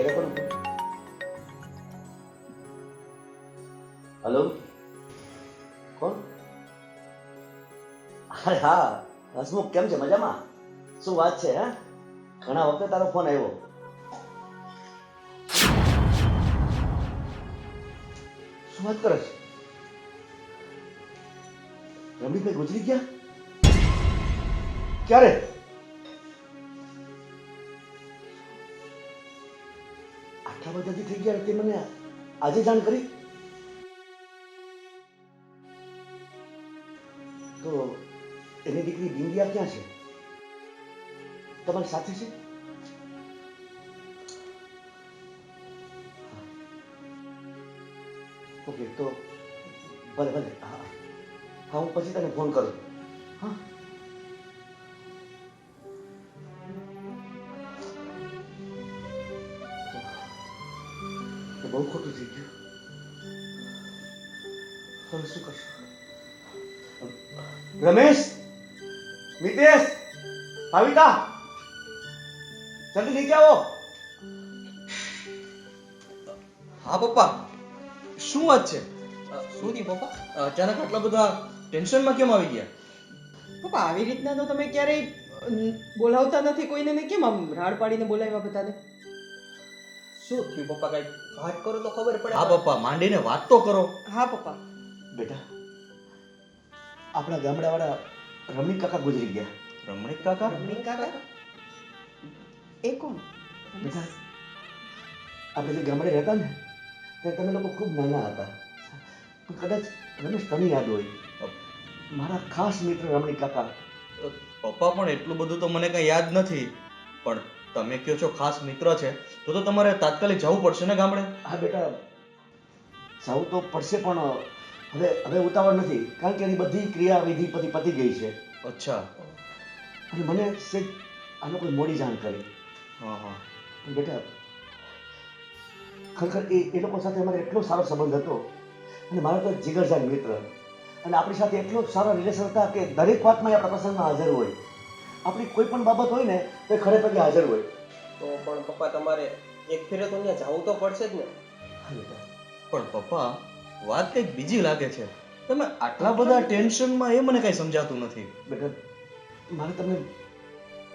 ઘેરે કોણ હતું? હલો, કોણ? અરે હા, હસમુખ કેમ છે? મજામાં? શું વાત છે? હે, ઘણા વખતે તારો ફોન આવ્યો. શું વાત કરે છે? રમણીકભાઈ ગુજરી ગયા? ક્યારે? આટલા બધાથી થઈ ગયા તે મને આજે જાણ કરી? તો એની દીકરી બિંદિયા ક્યાં છે? તમારી સાથે છે? ઓકે, તો ભલે ભલે. હા હા, હું પછી તને ફોન કરું. હા, બહુ ખોટું થઈ ગયું. હવે શું કરશું? રમેશ, મિતેશ, ભાવિકા, જલ્દી નીચે આવો. હા પપ્પા, શું વાત છે? શું થયું પપ્પા? અચાનક આટલા બધા ટેન્શનમાં કેમ આવી ગયા? પપ્પા આવી રીતના તો તમે ક્યારેય બોલાવતા નથી કોઈને, ને કેમ આમ રાડ પાડીને બોલાવ્યા બધાને? શું થયું પપ્પા? કઈ વાત કરો તો ખબર પડે. હા પપ્પા, માંડીને વાત તો કરો. હા પપ્પા. બેટા, આપણા ગામડાવાળા રમણીક કાકા ગુજરી ગયા. રમણીક કાકા? રમણીક કાકા? એ કોણ? બેટા, આપણે જે ગામડે રહેતા ને ત્યારે તમે લોકો ખૂબ નાના હતા. પણ કદાચ રમેશ તને યાદ હોય, મારા ખાસ મિત્ર રમણીક કાકા. પપ્પા પણ એટલું બધું તો મને કઈ યાદ નથી, પણ તમે કહો છો ખાસ મિત્ર છે, તો તમારે તાત્કાલિક જવું પડશે ને ગામડે? હા બેટા, જવું તો પડશે, પણ હવે ઉતાવળ નથી, કારણ કે એની બધી ક્રિયા વિધિ પતી ગઈ છે. અચ્છા. અને મને સેજ આ લોકોએ મોડી જાણ કરી. હા હા. પણ બેટા, ખરેખર એ લોકો સાથે અમારે એટલો સારો સંબંધ હતો, અને મારો તો જીગરજાન મિત્ર, અને આપણી સાથે એટલો સારો રિલેશન હતા કે દરેક વાતમાં એ આપણા પ્રસંગમાં હાજર હોય. આપણી કોઈ પણ બાબત હોય ને તો એ ખડે પગે હાજર હોય. તો પણ પપ્પા તમારે એક ફેરે તો ત્યાં જવું તો પડશે જ ને. હા બેટા. પણ પપ્પા, વાત કંઈક બીજી લાગે છે. તમે આટલા બધા ટેન્શનમાં, એ મને કઈ સમજાતું નથી. બેટા, મારે તમને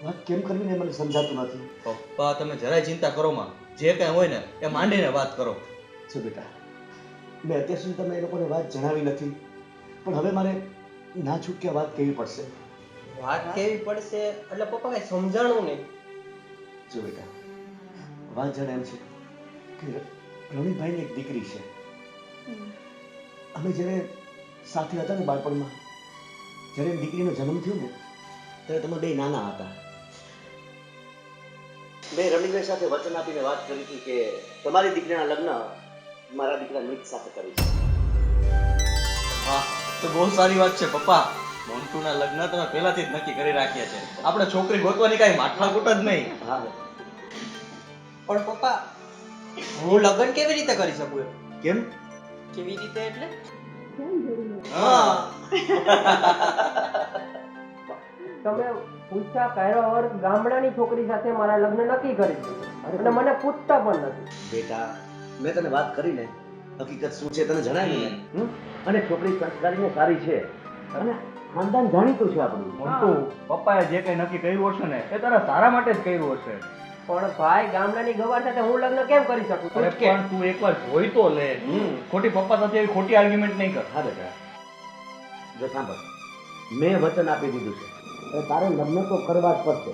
વાત કેમ કરવી ને મને સમજાતું નથી. પપ્પા તમે જરાય ચિંતા કરો માં, જે કઈ હોય ને એ માંડીને વાત કરો. શું બેટા, મેં અત્યાર સુધી તમને એ લોકોને વાત જણાવી નથી, પણ હવે મારે ના છૂટકે વાત કહેવી પડશે. વાત કેવી પડશે એટલે પપ્પા કઈ સમજાણું નહીં. જો બેટા, વાત જાણે એમ છે કે રવિભાઈની એક દીકરી છે. અમે જ્યારે સાથે હતા ને બાળપણમાં, જ્યારે એની દીકરીનો જન્મ થયો ને ત્યારે તમે બે નાના હતા. મેં રવિભાઈ સાથે વચન આપીને વાત કરી હતી કે તમારી દીકરીના લગ્ન મારા દીકરા મિત સાથે કરીશ. હા, તો બહુ સારી વાત છે પપ્પા. મોન્ટુના લગ્ન તમે પહેલાથી જ નક્કી કરી રાખ્યા છે. આપણે છોકરી ગોતવાની કઈ માથાકૂટ જ નહીં. હા. પણ પપ્પા હું લગ્ન કેવી રીતે કરી શકું એમ? કેમ? કેવી રીતે એટલે? હા. તમે પૂછ્યા કર્યા ગામડાની છોકરી સાથે મારા લગ્ન નક્કી કરી દીધું અને મને પૂછતા પણ નથી. બેટા, મેં તને વાત કરીને હકીકત શું છે તને જણાવી ને. અને છોકરી સંસ્કારી ને સારી છે, અને ખાનદાન જાણીતું છે આપણું. મોન્ટુ, પપ્પાએ જે કઈ નક્કી કર્યું હશે ને એ તારા સારા માટે જ કર્યું હશે. પણ ભાઈ ગામડાની ગવાર સાથે હું લગ્ન કેમ કરી શકું? અરે પણ તું એકવાર જોઈ તો લે. ખોટી પપ્પા સાથે એવી ખોટી આર્ગ્યુમેન્ટ નહીં કર. હા બેટા, જો સાંભળ, મેં વચન આપી દીધું છે, હવે તારે લગ્ન તો કરવા જ પડશે.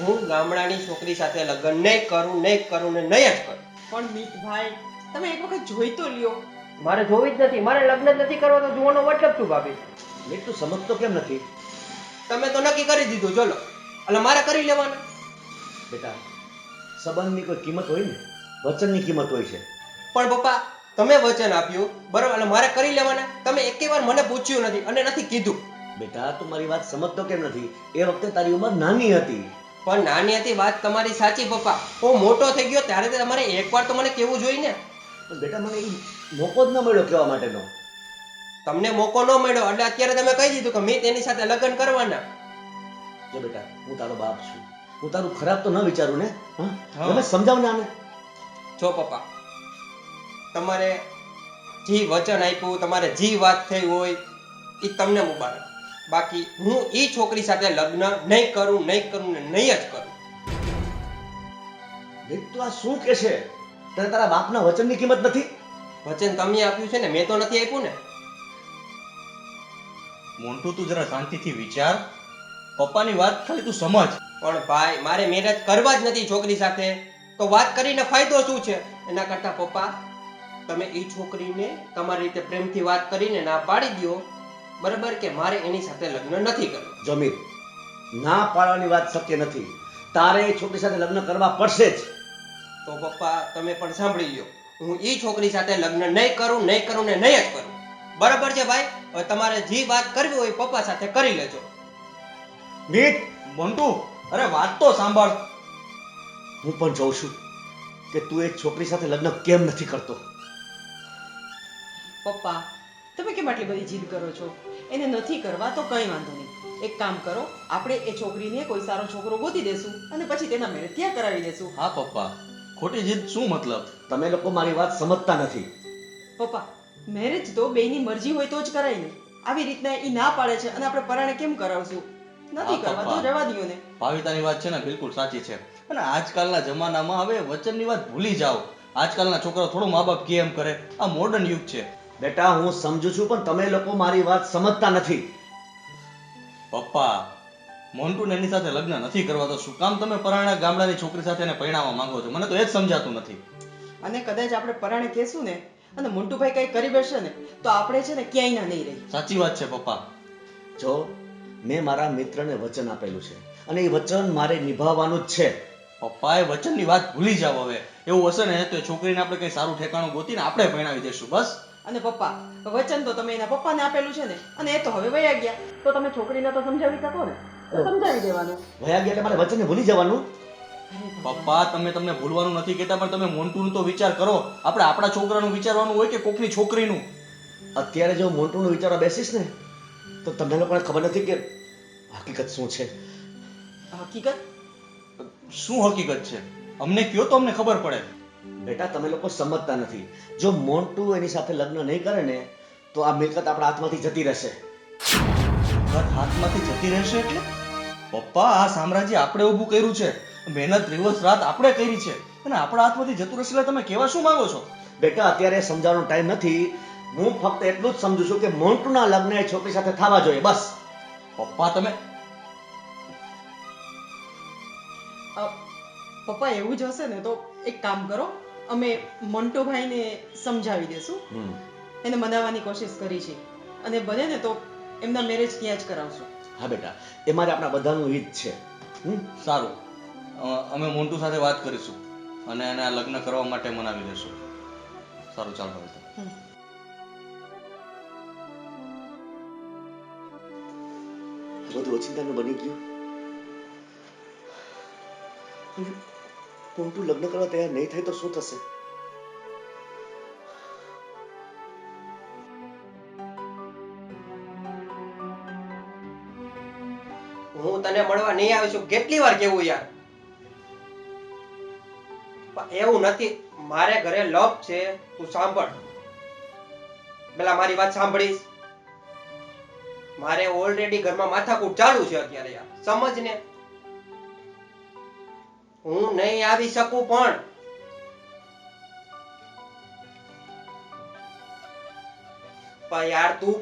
હું ગામડાની છોકરી સાથે લગ્ન નહીં કરું ને નહીં જ કરું. પણ મિતભાઈ, તમે એક વખત જોઈ તો લ્યો. મારે જોવી જ નથી, મારે લગ્ન જ નથી કરવા, તો જોવાનો મતલબ શું ભાભી? મેં તું સમજતો કેમ નથી? તમે તો નક્કી કરી દીધું, ચલો એટલે મારે કરી લેવાનું. બેટા, સંબંધની કોઈ કિંમત હોય ને, વચનની કિંમત હોય છે. પણ પપ્પા તમે વચન આપ્યું બરોબર, એટલે મારે કરી લેવાના. તમે એકે વાર મને પૂછ્યું નથી અને નથી કીધું. બેટા, તું મારી વાત સમજતો કેમ નથી? એ વખતે તારી ઉંમર નાની હતી. પણ નાની હતી વાત તમારી સાચી પપ્પા. હું મોટો થઈ ગયો ત્યારે તો તમારે એકવાર તો મને કેવું જોઈએ ને. પણ બેટા, મને એ મોકો જ ન મળ્યો કહેવા માટેનો. તમને મોકો ન મળ્યો એટલે અત્યારે તમે કહી દીધું કે મેં તેની સાથે લગ્ન કરવાના. જો બેટા, હું તારો બાપ છું, હું તારું ખરાબ તો ન વિચારું ને? હા હા. રમેશ, સમજાવ ને આને. જો પપ્પા, તમારે જે વચન આપ્યું, તમારે જે વાત થઈ હોય એ તમને મુબારક. બાકી હું એ છોકરી સાથે લગ્ન નહીં કરું ને નહીં જ કરું. દેખ તું આ શું કે છે? તને તારા બાપના વચનની કિંમત નથી? વચન તમે આપ્યું છે ને, મેં તો નથી આપ્યું ને. મોન્ટુ, તું જરા શાંતિથી વિચાર. પપ્પાની વાત ખાલી તું સમજ. પણ ભાઈ, મારે મેરેજ કરવા જ નથી છોકરી સાથે, તો વાત કરીને ફાયદો શું છે? એના કરતા પપ્પા, તમે એ છોકરીને તમારી રીતે પ્રેમથી વાત કરીને ના પાડી દો, બરાબર, કે મારે એની સાથે લગ્ન નથી કરવું. જમીર, ના પાડવાની વાત શક્ય નથી. તારે એ છોકરી સાથે લગ્ન કરવા પડશે જ. તો પપ્પા, તમે પણ સાંભળી લો, હું એ છોકરી સાથે લગ્ન નહીં કરું ને નહીં જ કરું. બરાબર છે ભાઈ? હવે તમારે જે વાત કરવી હોય પપ્પા સાથે કરી લેજો. મીત, મોન્ટુ, અરે વાત તો સાંભળ. હું પણ જોઉં છું કે તું એક છોકરી સાથે લગ્ન કેમ નથી કરતો. પપ્પા, તમે કેમ આટલી બધી જીદ કરો છો? એને નથી કરવા તો કંઈ વાંધો નહીં. એક કામ કરો, આપણે એ છોકરીને કોઈ સારો છોકરો ગોતી દેશું અને પછી તેના મેળે ત્યાં કરાવી દેશું. હા પપ્પા, ખોટી જીદ શું મતલબ? તમે લોકો મારી વાત સમજતા નથી. પપ્પા, મેરેજ તો બેયની મરજી હોય તો જ કરાય ને. આવી રીતના ઈ ના પાડે છે અને આપણે પરાણે કેમ કરાવશું? નથી હા, કરવા તો પપ્પા. જવા દ્યો ને. ભાવિતાની વાત છે ને બિલકુલ સાચી છે. અને આજકાલના જમાનામાં હવે વચનની વાત ભૂલી જાઓ. આજકાલના છોકરાઓ થોડું મા બાપ કે એમ કરે. આ મોડર્ન યુગ છે. બેટા, હું સમજુ છું, પણ તમે લોકો મારી વાત સમજતા નથી. પપ્પા, મોન્ટુને એની સાથે લગ્ન નથી કરવા, તો શું કામ તમે પરાણા ગામડાની છોકરી સાથે એને પરણાવવા માંગો છો? મને તો એ જ સમજાતું નથી. અને કદાચ આપણે પરાણે કહેશું ને અને મોન્ટુભાઈ કઈ કરી બેસશે ને તો આપણે છે ને ક્યાંય ના નહીં રહી. સાચી વાત છે પપ્પા. જો, મેં મારા મિત્રને વચન આપેલું છે અને એ વચન મારે નિભાવવાનું જ છે. પપ્પા, એ વચનની વાત ભૂલી જાઓ હવે. એવું હશે ને તો એ છોકરીને આપણે કઈ સારું ઠેકાણું ગોતીને આપણે પરણાવી દઈશું બસ. અને પપ્પા, વચન તો તમે એના પપ્પાને આપેલું છે ને, અને એ તો હવે વયા ગયા, તો તમે છોકરીને તો સમજાવી શકો ને. તો સમજાવી દેવાનું. વયા ગયા એટલે મારે વચનને ભૂલી જવાનું? પપ્પા, તમને ભૂલવાનું નથી કહેતા, પણ તમે મોન્ટુનો તો વિચાર કરો. આપણે આપણા છોકરાનું વિચારવાનું હોય કે કોકની છોકરીનું? અત્યારે જો મોન્ટુનું વિચારવા બેસીશ ને તો તમને લોકોને ખબર નથી કે હકીકત શું છે. હકીકત? શું હકીકત છે? અમને કયો તો અમને ખબર પડે. બેટા, તમે લોકો સમજતા નથી. જો મોન્ટુ એની સાથે લગ્ન નહીં કરે ને તો આ મિલકત આપણા હાથમાંથી જતી રહેશે. વાત હાથમાંથી જતી રહેશે એટલે? પપ્પા, આ સામ્રાજ્ય આપણે ઊભું કર્યું છે. મહેનત દિવસ રાત આપણે કરી છે અને આપણા હાથમાંથી જતું રહેશે એટલે તમે કહેવા શું માંગો છો? બેટા, અત્યારે સમજાવવાનો ટાઈમ નથી. હું ફક્ત એટલું જ સમજુ છું કે મોન્ટુના લગ્ન એ છોકરી સાથે થવા જોઈએ, બસ. પપ્પા, તમે પપ્પા, એવું જ હશે ને તો એક કામ કરો, અમે મોન્ટુભાઈને સમજાવી દેશું. એને મનાવવાની કોશિશ કરી છે અને બને ને તો એમના મેરેજ ત્યાં જ કરાવશું. હા બેટા, એ મારે આપણા બધાનું હિત છે. સારું, અમે મોન્ટુ સાથે વાત કરીશું અને એને આ લગ્ન કરવા માટે મનાવી દેશું. સારું, ચાલો હવે તો. બધું ઓચિંતાનું બની ગયું. મોન્ટુ લગ્ન કરવા તૈયાર નહીં થાય તો શું થશે? હું તને મળવા નહીં આવીશું, કેટલી વાર કેવું યાર? પણ એવું નથી, મારે ઘરે લપ છે. તું સાંભળ, પેલા મારી વાત સાંભળીશ. મારે ઓલરેડી ઘરમાં માથાકૂટ ચાલુ છે અત્યારે યાર, સમજ ને. હું નહીં આવી શકું પણ યાર તું,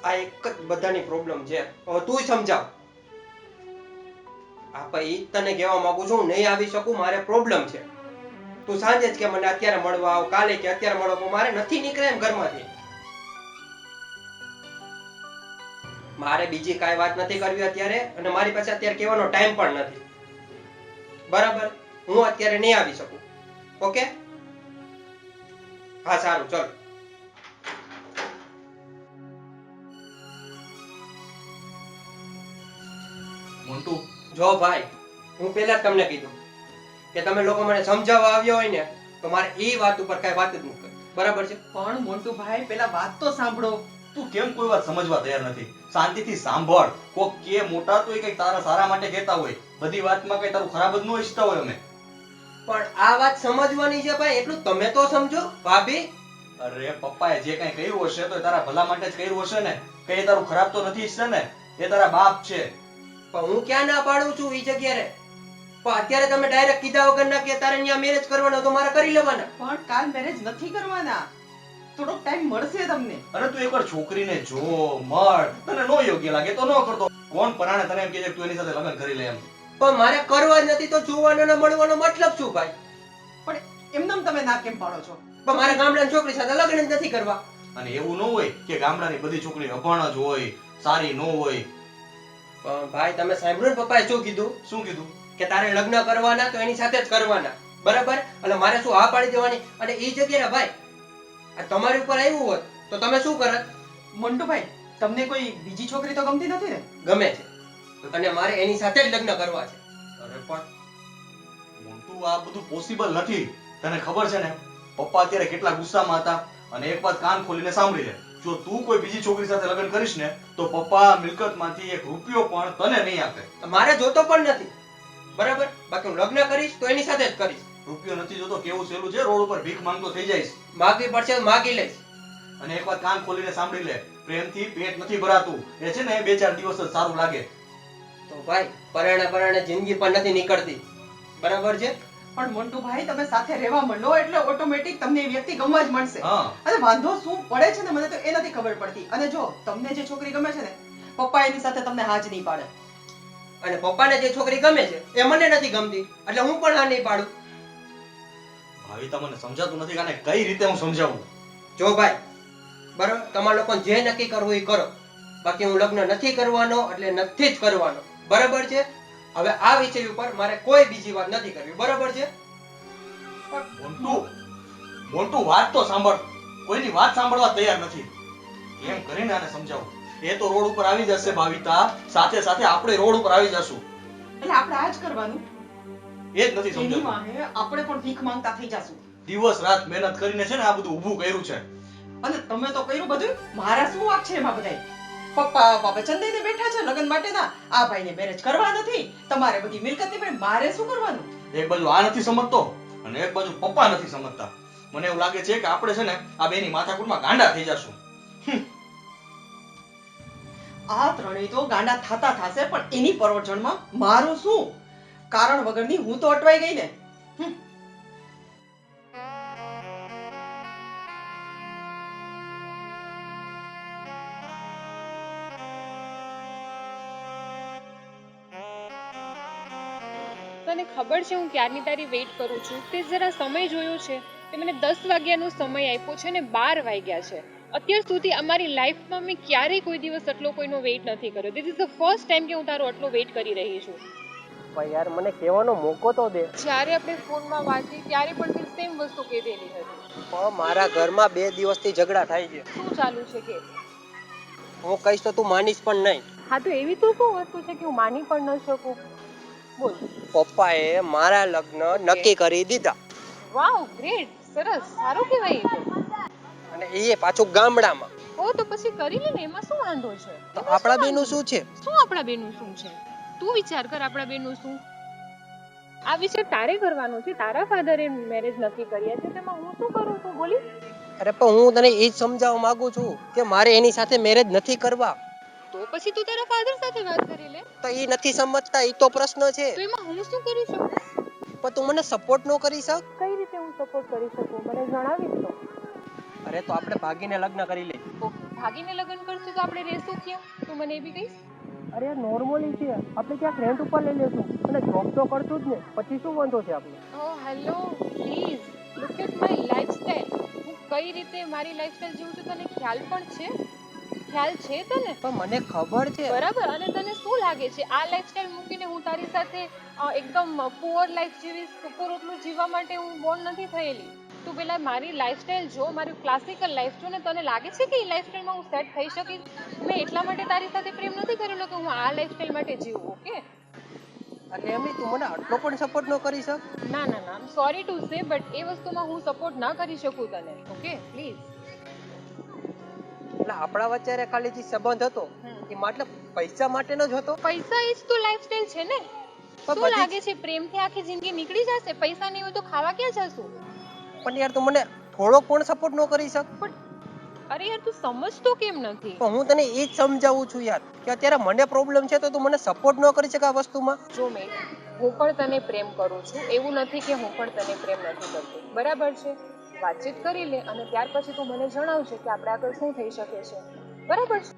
આ એક જ બધાની પ્રોબ્લેમ છે. હવે તું સમજાવ. આ ભાઈ તને કહેવા માંગુ છું, હું નહીં આવી શકું, મારે પ્રોબ્લેમ છે. તું સાંજે જ કે મને અત્યારે મળવા આવ, કાલે કે અત્યારે મળવા, મારે નથી નીકળે એમ ઘરમાંથી. મારે બીજી કાંઈ વાત નથી કરવી અત્યારે, અને મારી પાસે અત્યારે કહેવાનો ટાઈમ પણ નથી. બરાબર? હું અત્યારે નહીં આવી શકું. ઓકે? હા, સારું, ચલો. મોન્ટુ, જો ભાઈ, હું પહેલા જ તમને કીધું કે તમે લોકો મને સમજાવવા આવ્યો હોય ને તો મારે એ વાત ઉપર કાંઈ વાત જ નહીં કરવી. બરાબર છે? પણ મોન્ટુભાઈ, પેલા વાત તો સાંભળો. તું કેમ કોઈ વાત સમજવા તૈયાર નથી? શાંતિથી સાંભળ. કોક કે મોટા તો એ કઈ તારા સારા માટે કહેતા હોય, બધી વાતમાં કઈ તારું ખરાબ જ ન ઈચ્છતા હોય અમે. પણ આ વાત સમજવાની છે ભાઈ, એટલું તમે તો સમજો. ભાભી, અરે પપ્પાએ જે કઈ કર્યું હશે તો એ તારા ભલા માટે જ કર્યું હશે ને, કઈ તારું ખરાબ તો નથી ઈચ્છતા ને? એ તારા બાપ છે. પણ હું ક્યાં ના પાડું છું ઈ જગ્યાએ? પણ અત્યારે તમે ડાયરેક્ટ કીધા વગર ના કે તારે અહીંયા મેરેજ કરવાનો તો મારે કરી લેવાના. પણ કાલ મેરેજ નથી કરવાના, થોડોક ટાઈમ મળશે તમને. અરે તું એકવાર છોકરીને જો, મળ, તને નો યોગ્ય લાગે તો નો કરતો. કોણ પરાણે તને એમ કહે છે કે તું એની સાથે લગ્ન કરી લે એમ? પણ મારે કરવા જ નથી તો જોવાનો ને મળવાનો મતલબ શું ભાઈ? પણ એમનેમ તમે ના કેમ પાડો છો? પણ મારે ગામડાની છોકરી સાથે લગ્ન જ નથી કરવા. અને એવું ન હોય કે ગામડાની બધી છોકરી અભણ જ હોય, સારી ન હોય. પણ ભાઈ તમે સાંભળ્યું ને પપ્પાએ શું કીધું? શું કીધું? કે તારે લગ્ન કરવાના તો એની સાથે જ કરવાના, બરાબર? એટલે મારે શું હા પાડી દેવાની? અને ઈ જગ્યાએ ભાઈ આ તમારી ઉપર આવ્યું હોત તો તમે શું કરત? મંટુભાઈ, તમને કોઈ બીજી છોકરી તો ગમતી નથી ને? ગમે છે અને મારે એની સાથે જ લગ્ન કરવા છે. અરે પણ મોન્ટુ, આ બધું પોસિબલ નથી. તને ખબર છે ને પપ્પા અત્યારે કેટલા ગુસ્સામાં હતા. અને એક વાત કાન ખોલીને સાંભળી લે, જો તું કોઈ બીજી છોકરી સાથે લગ્ન કરીશ ને તો પપ્પા મિલકતમાંથી 1 રૂપિયો પણ તને નહીં આપે. મારે જોતો પણ નથી, બરાબર? બાકી હું લગ્ન કરીશ તો એની સાથે જ કરીશ. રૂપિયો નથી જોતો કેવું સહેલું છે, રોડ ઉપર ભીખ માંગતો થઈ જઈશ. માગવી પડશે તો માગી લઈશ. અને એક વાત કાન ખોલીને સાંભળી લે, પ્રેમથી પેટ નથી ભરાતું. એ છે ને 2-4 દિવસ જ સારું લાગે. તો ભાઈ પરાણે જિંદગી પણ નથી નીકળતી, બરાબર છે? પણ મંટુભાઈ, તમે સાથે રહેવા માંડો એટલે ઓટોમેટિક તમને એ વ્યક્તિ ગમવા જ મળશે. હા. અને વાંધો શું પડે છે ને, મને તો એ નથી ખબર પડતી. અને જો તમને જે છોકરી ગમે છે ને, પપ્પા એની સાથે તમને હા જ નહીં પાડે. અને પપ્પાને જે છોકરી ગમે છે એ મને નથી ગમતી, એટલે હું પણ હા નહીં પાડું. ભાઈ તમને સમજાતું નથી, આને કઈ રીતે હું સમજાવું? જો ભાઈ, બરાબર, તમારા લોકોને જે નક્કી કરવું એ કરો, બાકી હું લગ્ન નથી કરવાનો એટલે નથી જ કરવાનો, બરાબર છે? હવે આ વિષય ઉપર મારે કોઈ બીજી વાત નથી કરવી, બરાબર છે? મોન્ટુ વાત તો સાંભળ. કોઈની વાત સાંભળવા તૈયાર નથી. એમ કરીને આને સમજાવું. એ તો રોડ ઉપર આવી જશે ભાવિતા, સાથે સાથે આપણે રોડ ઉપર આવી જશું. એટલે આપણે આ જ કરવાનું. એ જ નથી એની સમજાતું. વાહે આપણે પણ ભીખ માંગતા થઈ જાશું. દિવસ રાત મહેનત કરીને છે ને આ બધું ઊભું કર્યું છે. અને તમે તો કર્યું બધું, મારા શું વાંક છે એમાં બધાય? પપ્પા વચન દઈને બેઠા છે લગ્ન માટેના, આ ભાઈને મેરેજ કરવા નથી, તમારે બધી મિલકતની પણ મારે શું કરવાનું? એક બાજુ આ નથી સમજતો અને એક બાજુ પપ્પા નથી સમજતા. મને એવું લાગે છે કે આપણે છે ને આ બેની માથાકૂટમાં ગાંડા થઈ જશું. આ ત્રણેય તો ગાંડા થતા થશે, પણ એની પરોજણમાં મારું શું? કારણ વગરની હું તો અટવાઈ ગઈ ને. તને ખબર છે હું ક્યારની તારી વેઇટ કરું છું. તે જરા સમય જોયો છે? તે મને 10 વાગ્યાનો સમય આપ્યો છે ને 12 વાગ્યા છે. અત્યાર સુધી અમારી લાઈફમાં મેં ક્યારેય કોઈ દિવસ આટલો કોઈનો વેઇટ નથી કર્યો. This is the first time કે હું તારો આટલો વેઇટ કરી રહી છું. પણ યાર મને કહેવાનો મોકો તો દે. જ્યારે આપણે ફોનમાં વાત કરી ત્યારે પણ તે સેમ વસ્તુ કહેલી હતી. પણ મારા ઘરમાં 2 દિવસથી ઝઘડા થાય છે. શું ચાલુ છે કે? હું કહીશ તો તું માનીશ પણ નહીં. હા તો એવી તો શું વસ્તુ છે કે હું માની પણ ન શકું? બોલ. પપ્પાએ મારા લગ્ન નક્કી કરી દીધા. વાવ, ગ્રેટ, સરસ, સારું કહેવાય એ તો. અને એ પાછું ગામડામાં. ઓ તો પછી કરી લે ને, એમાં શું વાંધો છે? તો આપણા બેનું શું છે? શું આપણા બેનું શું છે? તું વિચાર કર, આપણા બેનું શું? આ વિશે તારે કરવાનું છે. તારા ફાધરે મેરેજ નક્કી કર્યા છે, તેમાં હું શું કરું છું? બોલી. અરે પણ હું તને એ જ સમજાવવા માંગુ છું કે મારે એની સાથે મેરેજ નથી કરવા. તો પછી તું તારા ફાધર સાથે વાત કરી લે. તો એ નથી સમજતા, એ તો પ્રશ્ન છે. તો એમાં હું શું કરી શકું? પણ તું મને સપોર્ટ ન કરી શક? કઈ રીતે હું સપોર્ટ કરી શકું? મને જણાવીશ તો. અરે તો આપણે ભાગીને લગ્ન કરી લે. ઓકે, ભાગીને લગ્ન કરશું તો આપણે રહેશું ક્યાં? તું મને એ બી કહીશ. અરે નોર્મલી છે, આપણે ક્યાંક રેન્ટ ઉપર લઈ લેશું અને જોબ તો કરશું જ ને, પછી શું વાંધો છે આપણે? Oh hello, please look at my lifestyle. હું કઈ રીતે મારી લાઈફસ્ટાઈલ જીવું છું તને ખ્યાલ પણ છે? ખ્યાલ છે તને? પણ મને ખબર છે. બરાબર. અને તને શું લાગે છે આ લાઈફસ્ટાઈલ મૂકીને હું તારી સાથે એકદમ પુઅર લાઈફ જીવીશ? સુપર રોટલું જીવવા માટે હું બોર્ન નથી થયેલી. તું પેલા મારી લાઈફસ્ટાઈલ જો, મારી ક્લાસિકલ લાઈફ જો ને, તને લાગે છે કે એ લાઈફસ્ટાઈલમાં હું સેટ થઈ શકીશ? મેં એટલા માટે તારી સાથે પ્રેમ નથી કરેલો કે હું આ લાઈફસ્ટાઈલ માટે જીવું. ઓકે, એટલે એમ નહીં, તું મને આટલો પણ સપોર્ટ ન કરી શક? ના ના ના, સોરી ટુ સે, બટ એ વસ્તુમાં હું સપોર્ટ ના કરી શકું તને. Okay, please. એટલે આપણા વચ્ચે ખાલી જે સંબંધ હતો એ માત્ર પૈસા માટેનો જ હતો. પૈસા ઈ જ તો લાઈફસ્ટાઈલ છે ને. પણ શું લાગે છે પ્રેમથી આખી જિંદગી નીકળી જશે? પૈસા નહીં હોય તો ખાવા ક્યાં જશું? પણ યાર તું મને થોડો પણ સપોર્ટ ન કરી શક? પણ અરે યાર તું સમજતો કેમ નથી? પણ હું તને એ જ સમજાવું છું યાર કે અત્યારે મને પ્રોબ્લેમ છે તો તું મને સપોર્ટ ન કરી શકે આ વસ્તુમાં. જો મેં હું પણ તને પ્રેમ કરું છું, એવું નથી કે હું પણ તને પ્રેમ નથી કરતી, બરાબર છે? વાતચીત કરી લે અને ત્યાર પછી તું મને જણાવજે કે આપણે આગળ શું થઈ શકે છે, બરાબર છે?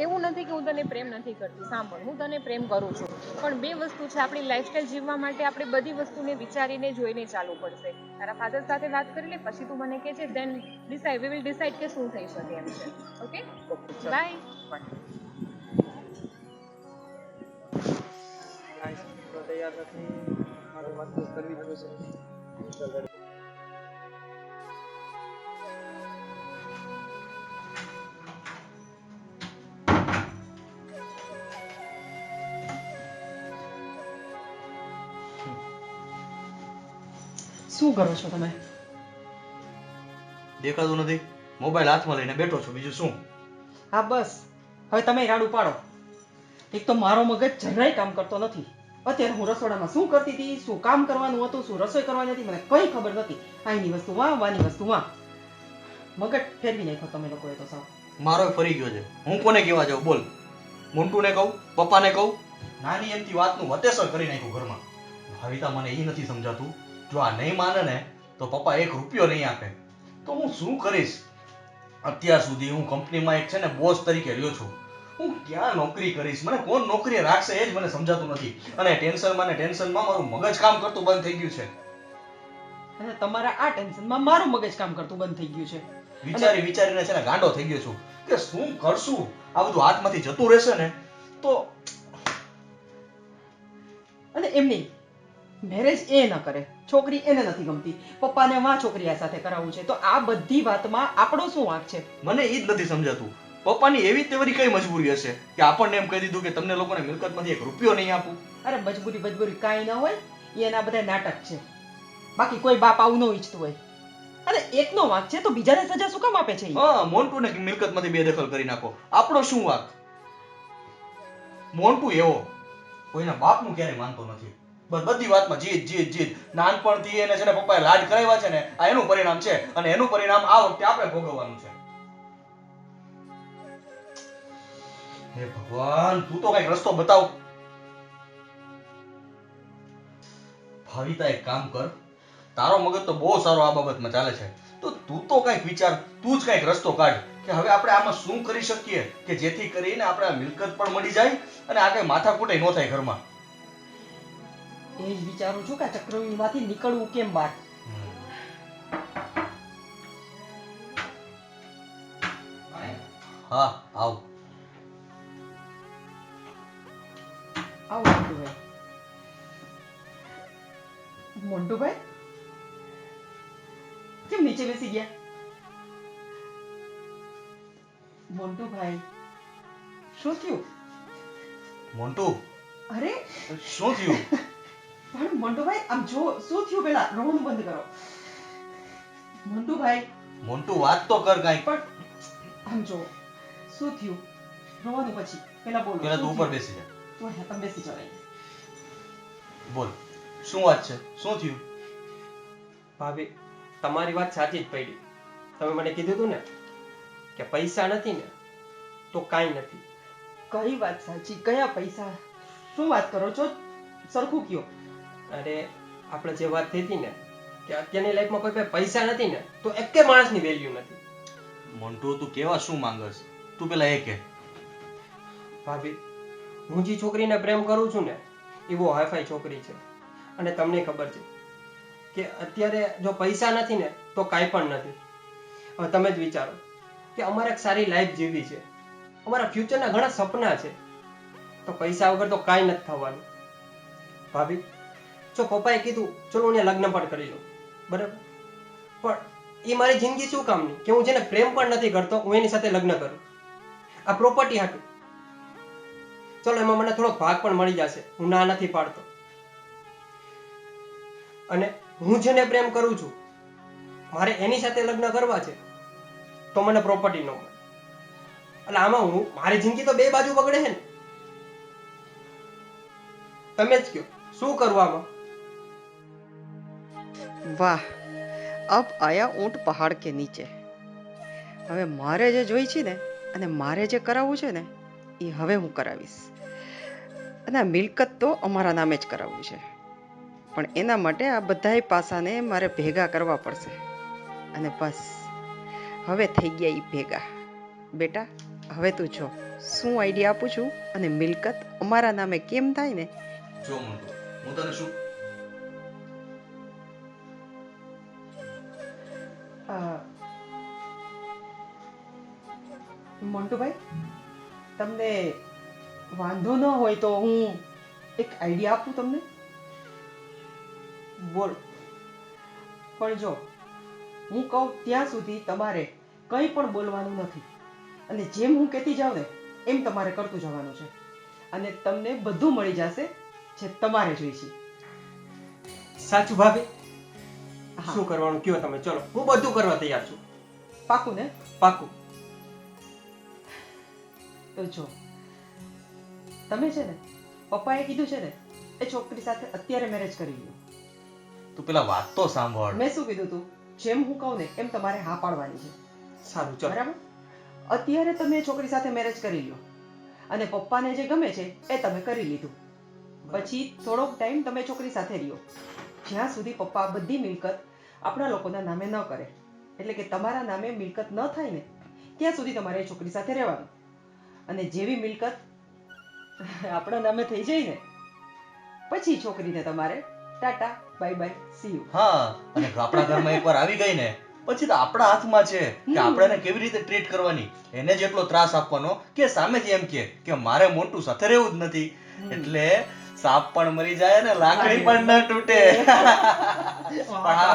એવું નથી કે હું તને પ્રેમ નથી કરતી. સાંભળ, હું તને પ્રેમ કરું છું, પણ બે વસ્તુ છે. આપણી લાઈફસ્ટાઈલ જીવવા માટે આપણે બધી વસ્તુને વિચારીને જોઈને ચાલવું પડશે. તારા ફાધર સાથે વાત કરી લે, પછી તું મને કહેજે, then decide, we will decide કે શું થઈ શકે એમ છે. Okay, bye. તૈયાર નથી, મારે વાત કરવી જોઈએ. શું કરો છો તમે? દેખાતું નથી, મોબાઈલ હાથમાં લઈને બેઠો છું, બીજું શું? હા બસ, હવે તમે રાડું પાડો. એક તો મારો મગજ જરાય કામ કરતો નથી. અત્યારે હું રસોડામાં શું કરતી હતી, શું કામ કરવાનું હતું, શું રસોઈ કરવાની હતી, મને કઈ ખબર નથી. આની વસ્તુ વાની વસ્તુ મગજ ફેરવી નાખ્યો તમે લોકોએ તો સાવ. મારો ફરી ગયો છે. હું કોને કહેવા જાઉં બોલ? મોન્ટુને કહું, પપ્પાને કહું? નાની એમથી વાતનું વતેસર કરી નાખ્યું ઘરમાં. ભાવિતા, મને એ નથી સમજાતું, જો આ નહીં માને ને તો પપ્પા 1 રૂપિયો નહીં આપે તો હું શું કરીશ? અત્યાર સુધી હું કંપનીમાં એક છે ને બોસ તરીકે રહ્યો છું. હું ક્યાં નોકરી કરીશ? મને કોણ નોકરીએ રાખશે એ જ મને સમજાતું નથી. અને ટેન્શનમાં મારું મગજ કામ કરતું બંધ થઈ ગયું છે. અને તમારા આ ટેન્શનમાં મારું મગજ કામ કરતું બંધ થઈ ગયું છે. વિચારીને છે ને ગાંડો થઈ ગયો છું કે શું કરશું. આ બધું હાથમાંથી જતું રહેશે ને તો. અને એમની મેરેજ એ ન કરે, છોકરી એને નથી ગમતી, પપ્પાને માં છોકરી આ સાથે કરાવવું છે, તો આ બધી વાતમાં આપણો શું વાંક છે? મને એ જ નથી સમજાતું. પપ્પાની એવી તેવરી કઈ મજબૂરી હશે કે આપણને એમ કહી દીધું કે તમને લોકોને મિલકતમાંથી 1 રૂપિયો નહીં આપું? અરે મજબૂરી કાંઈ ન હોય, એના બધા નાટક છે. બાકી કોઈ બાપ આવું ન ઈચ્છતું હોય. અને એકનો વાંક છે તો બીજાને સજા શું કામ આપે છે? હા, મોન્ટુને મિલકતમાંથી બેદખલ કરી નાખો. આપણો શું વાંક? મોન્ટુ એવો કોઈના બાપનું ક્યારેય માનતો નથી. બધી વાતમાં જીત. નાનપણથી એને છે ને પપ્પાએ લાડ કરાવ્યા છે ને, આ એનું પરિણામ છે. અને એનું પરિણામ આ વખતે આપણે ભોગવવાનું છે. હે ભગવાન, તું તો કઈક રસ્તો બતાવ. ભાવિતા, એક કામ કર, તારો મગજ તો બહુ સારો આ બાબતમાં ચાલે છે, તો તું તો કઈક વિચાર, તું જ કઈક રસ્તો કાઢ કે હવે આપણે આમાં શું કરી શકીએ કે જેથી કરીને આપણે આ મિલકત પણ મળી જાય અને આ કઈ માથાકૂટે ન થાય ઘરમાં. એ જ વિચારું છું કે આ ચક્રવ્યૂહમાંથી નીકળવું કેમ બહાર. હા, આવ. આવો મોન્ટુભાઈ. મોન્ટુભાઈ કેમ નીચે બેસી ગયા? મોન્ટુભાઈ, શું થયું? મોન્ટુ, અરે શું થયું? પણ મોન્ટુભાઈ આમ જો, શું થયું? પેલા રોવાનું બંધ કરો. મોન્ટુભાઈ. મોન્ટુ, વાત તો કર કાંઈક. પણ આમ જો, શું થયું? રોવાનું પછી પેલા બોલો. પેલા તું ઉપર બેસી જા. તો હા, તમે બેસી જાઓ. બોલ, શું વાત છે? શું થયું? ભાભી, તમારી વાત સાચી જ પડી. તમે મને કીધું હતું ને કે પૈસા નથી ને તો કાંઈ નથી. કઈ વાત સાચી? કયા પૈસા? શું વાત કરો છો? સરખું કયો. અરે આપણે જે વાત થઈ હતી ને કે અત્યારની લાઈફમાં કોઈ પાસે પૈસા નથી ને તો એકે માણસની વેલ્યુ નથી. મોન્ટુ, તું કેવા શું માંગસ? તું પેલા એ કે. ભાભી, હું જે છોકરીને પ્રેમ કરું છું ને એ બહુ હાઈફાઈ છોકરી છે. અને તમને ખબર છે કે અત્યારે જો પૈસા નથી ને તો કાંઈ પણ નથી. હવે તમે જ વિચારો કે અમારે એક સારી લાઈફ જીવવી છે, અમારા ફ્યુચરના ઘણા સપના છે, તો પૈસા વગર તો કાંઈ નથી થવાનું. ભાભી, જો પપ્પાએ કીધું ચલો હું લગ્ન પણ કરી લઉં, બરાબર, પણ એ મારી જિંદગી શું કામની કે હું જેને પ્રેમ પણ નથી કરતો હું એની સાથે લગ્ન કરું? આ પ્રોપર્ટી હાટું. ચલો એમાં મને થોડોક ભાગ પણ મળી જશે, હું ના નથી પાડતો. અને હું જેને પ્રેમ કરું છું મારે એની સાથે લગ્ન કરવા છે તો મને પ્રોપર્ટી ન મળે. અને આમાં હું મારી જિંદગી તો બે બાજુ બગડે છે ને. તમે જ કયો શું કરવું આમાં? વાહ, અબ આયા ઊંટ પહાડ કે નીચે. હવે મારે જે જોઈ છે ને અને મારે જે કરાવવું છે ને એ હવે હું કરાવીશ. અને આ મિલકત તો અમારા નામે જ કરાવવું છે, પણ એના માટે આ બધાય પાસાને મારે ભેગા કરવા પડશે. અને બસ હવે થઈ ગયા એ ભેગા. બેટા હવે તું જો શું આઈડિયા આપું છું અને મિલકત અમારા નામે કેમ થાય ને. જો મોન્ટુ, હું તને શું મોન્ટુભાઈ, તમને વાંધો ન હોય તો હું એક આઈડિયા આપું તમને. બોલ. પણ જો હું કહું ત્યાં સુધી તમારે કંઈ પણ બોલવાનું નથી, અને જેમ હું કહેતી જાઉં ને એમ તમારે કરતું જવાનું છે, અને તમને બધું મળી જશે જે તમારે જોઈશે. સાચું ભાભી? હા. શું કરવાનું કયો તમે, ચલો હું બધું કરવા તૈયાર છું. પાકું ને? પાકું. તો જો તમે છે ને, પપ્પાએ કીધું છે ને એ છોકરી સાથે અત્યારે મેરેજ કરી લો. તું પેલા વાત તો સાંભળ. મેં શું કીધું તું? જેમ હું કહું ને એમ તમારે હા પાડવાની છે. સારું ચલો. બરાબર? અત્યારે તમે એ છોકરી સાથે મેરેજ કરી લો, અને પપ્પાને જે ગમે છે એ તમે કરી લીધું. પછી થોડોક ટાઈમ તમે છોકરી સાથે રહ્યો, જ્યાં સુધી પપ્પા બધી મિલકત આપણા લોકોના નામે ન કરે, એટલે કે તમારા નામે મિલકત ન થાય ને ત્યાં સુધી તમારે એ છોકરી સાથે રહેવાનું. અને જેવી મિલકત આપણા નામે થઈ જાય ને પછી છોકરીને તમારે Tata bye bye see you. હા, અને આપણા ઘરમાં એકવાર આવી ગઈ ને પછી તો આપણા હાથમાં છે કે આપણે એને કેવી રીતે ટ્રીટ કરવાની. એને જેટલો ત્રાસ આપવાનો કે સામેથી એમ કે મારે મોન્ટુ સાથે રહેવું જ નથી, એટલે સાપ પણ મરી જાય ને લાકડી પણ ન તૂટે. પણ હા,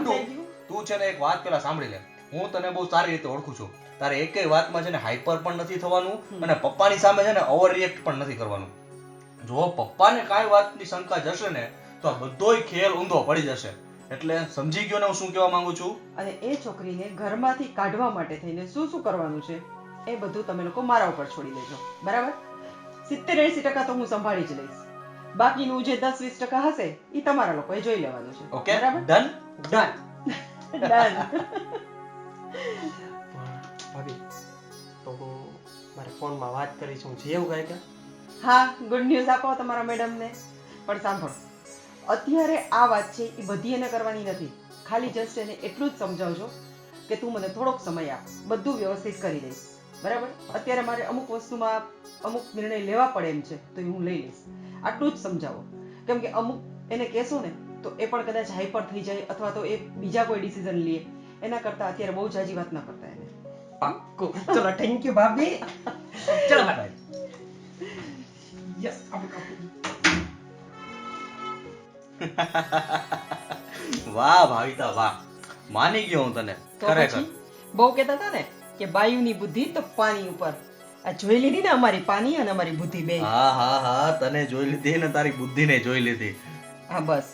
મોન્ટુ, તું છે ને એક વાત પેલા સાંભળી લે. હું તને બહુ સારી રીતે ઓળખું છું. તારે એકેય વાતમાં છે ને હાઈપર પણ નથી થવાનું, અને પપ્પાની સામે છે ને ઓવર રિએક્ટ પણ નથી કરવાનું. જો પપ્પાને કાંઈ વાતની શંકા જશે ને તો આ બધોય ખેલ ઊંધો પડી જશે. એટલે સમજી ગયો ને હું શું કહેવા માંગુ છું? અને એ છોકરીને ઘરમાંથી કાઢવા માટે થઈને શું શું કરવાનું છે એ બધું તમે લોકો મારા ઉપર છોડી દેજો. બરાબર? 70-80% તો હું સંભાળી જ લઈશ. બાકીનું જે 10-20% હશે એ તમારા લોકોએ જોઈ લેવાનું છે. ઓકે, બરાબર? ડન? ડન. ડન. ભાભી તો મારે ફોનમાં વાત કરીશું, જેવું કહે કે હા, ગુડ ન્યૂઝ આપો તમારા મેડમને. પણ સાંભળો, અત્યારે આ વાત છે એ બધી એને કરવાની નથી. ખાલી જસ્ટ એને એટલું જ સમજાવજો કે તું મને થોડોક સમય આપ, બધું વ્યવસ્થિત કરી દઈશ. બરાબર? અત્યારે મારે અમુક વસ્તુમાં અમુક નિર્ણય લેવા પડે એમ છે તો એ હું લઈ લઈશ. આટલું જ સમજાવો, કેમ કે અમુક એને કહેશો ને તો એ પણ કદાચ હાઈપર થઈ જાય, અથવા તો એ બીજા કોઈ ડિસિઝન લે. એના કરતા અત્યારે બહુ જાજી વાત ન કરતા એને. પાક્કું. ચલો, થેન્ક યુ ભાભી. ચલો ભાઈ. યસ. વાહ ભાવિતા વાહ, માની ગયો હું તને. તો ખરેખર પછી બહુ કહેતા હતા ને કે બાયુની બુદ્ધિ તો પાણી ઉપર. આ જોઈ લીધી ને અમારી પાણી અને અમારી બુદ્ધિ બે. હા હા હા, તને જોઈ લીધી ને તારી બુદ્ધિને જોઈ લીધી. હા બસ.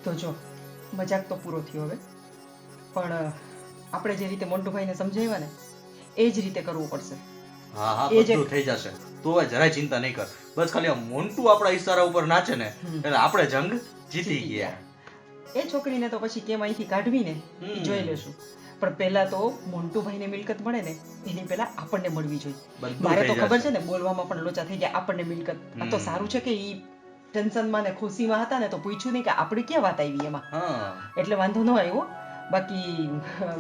તો જો મજાક તો પૂરો થયો હવે, પણ આપણે જે રીતે મોન્ટુભાઈને સમજાવ્યા ને એ જ રીતે કરવું પડશે. હા હા, એ જે- બધું થઈ જશે. તું હવે જરાય ચિંતા નહીં કર. બસ ખાલી આ મોન્ટુ આપણા ઈશારા ઉપર નાચે ને એટલે આપણે જંગ જીતી ગયા. એ છોકરીને તો પછી કેમ અહીંથી કાઢવી ને એ જોઈ લેશું. પણ પહેલા તો મોન્ટુભાઈને મિલકત મળે ને એની પહેલા આપણને મળવી જોઈએ. બધું મારે તો થઈ ખબર જશે. છે ને, બોલવામાં પણ લોચા થઈ ગયા. આપણને મિલકત. આ તો સારું છે કે ઈ ટેન્શનમાં ને ખુશીમાં હતા ને તો પૂછ્યું નહીં કે આપણી ક્યાં વાત આવી એમાં, હા, એટલે વાંધો ન આવ્યો. બાકી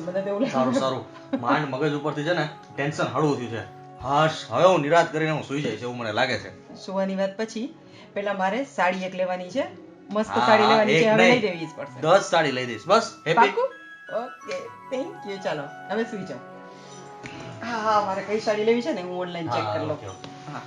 મને તો એવું સારું સારું. માંડ મગજ ઉપરથી છે ને ટેન્શન હળવું થયું છે. હાશ, હવે હું નિરાશ કરીને હું સુઈ જઈશ એવું મને લાગે છે. સુવાની વાત પછી પહેલા મારે સાડી એક લેવાની છે, મસ્ત હા, સાડી લેવાની એક છે, હવે નહીં, લઈ દેવી જ પડશે. 10 સાડી લઈ દઈશ બસ. હેપી? પાકું? Okay, thank you. ચાલો હવે સુઈ જાઓ. હા હા, મારે કઈ સાડી લેવી છે ને હું ઓનલાઈન ચેક કરી લઉં. Okay okay. હા.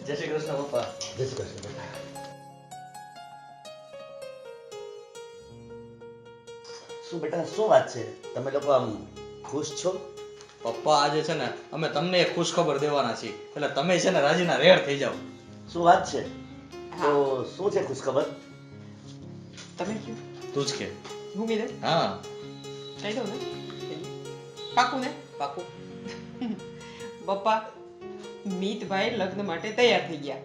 જય શ્રી કૃષ્ણ પપ્પા. જય શ્રી કૃષ્ણ બેટા. શું બેટા શું વાત છે? તમે લોકો આમ ખુશ છો? પપ્પા આજે છે ને અમે તમને એક ખુશ ખબર દેવાના છીએ, એટલે તમે છે ને રાજીના રેડ થઈ જાઓ. શું વાત છે? તો શું છે ખુશ ખબર? તમે કયો તું જ કે. હું કીધે હા કહી દઉં ને પાકું ને પાકું. પપ્પા મીતભાઈ લગ્ન માટે તૈયાર થઈ ગયા.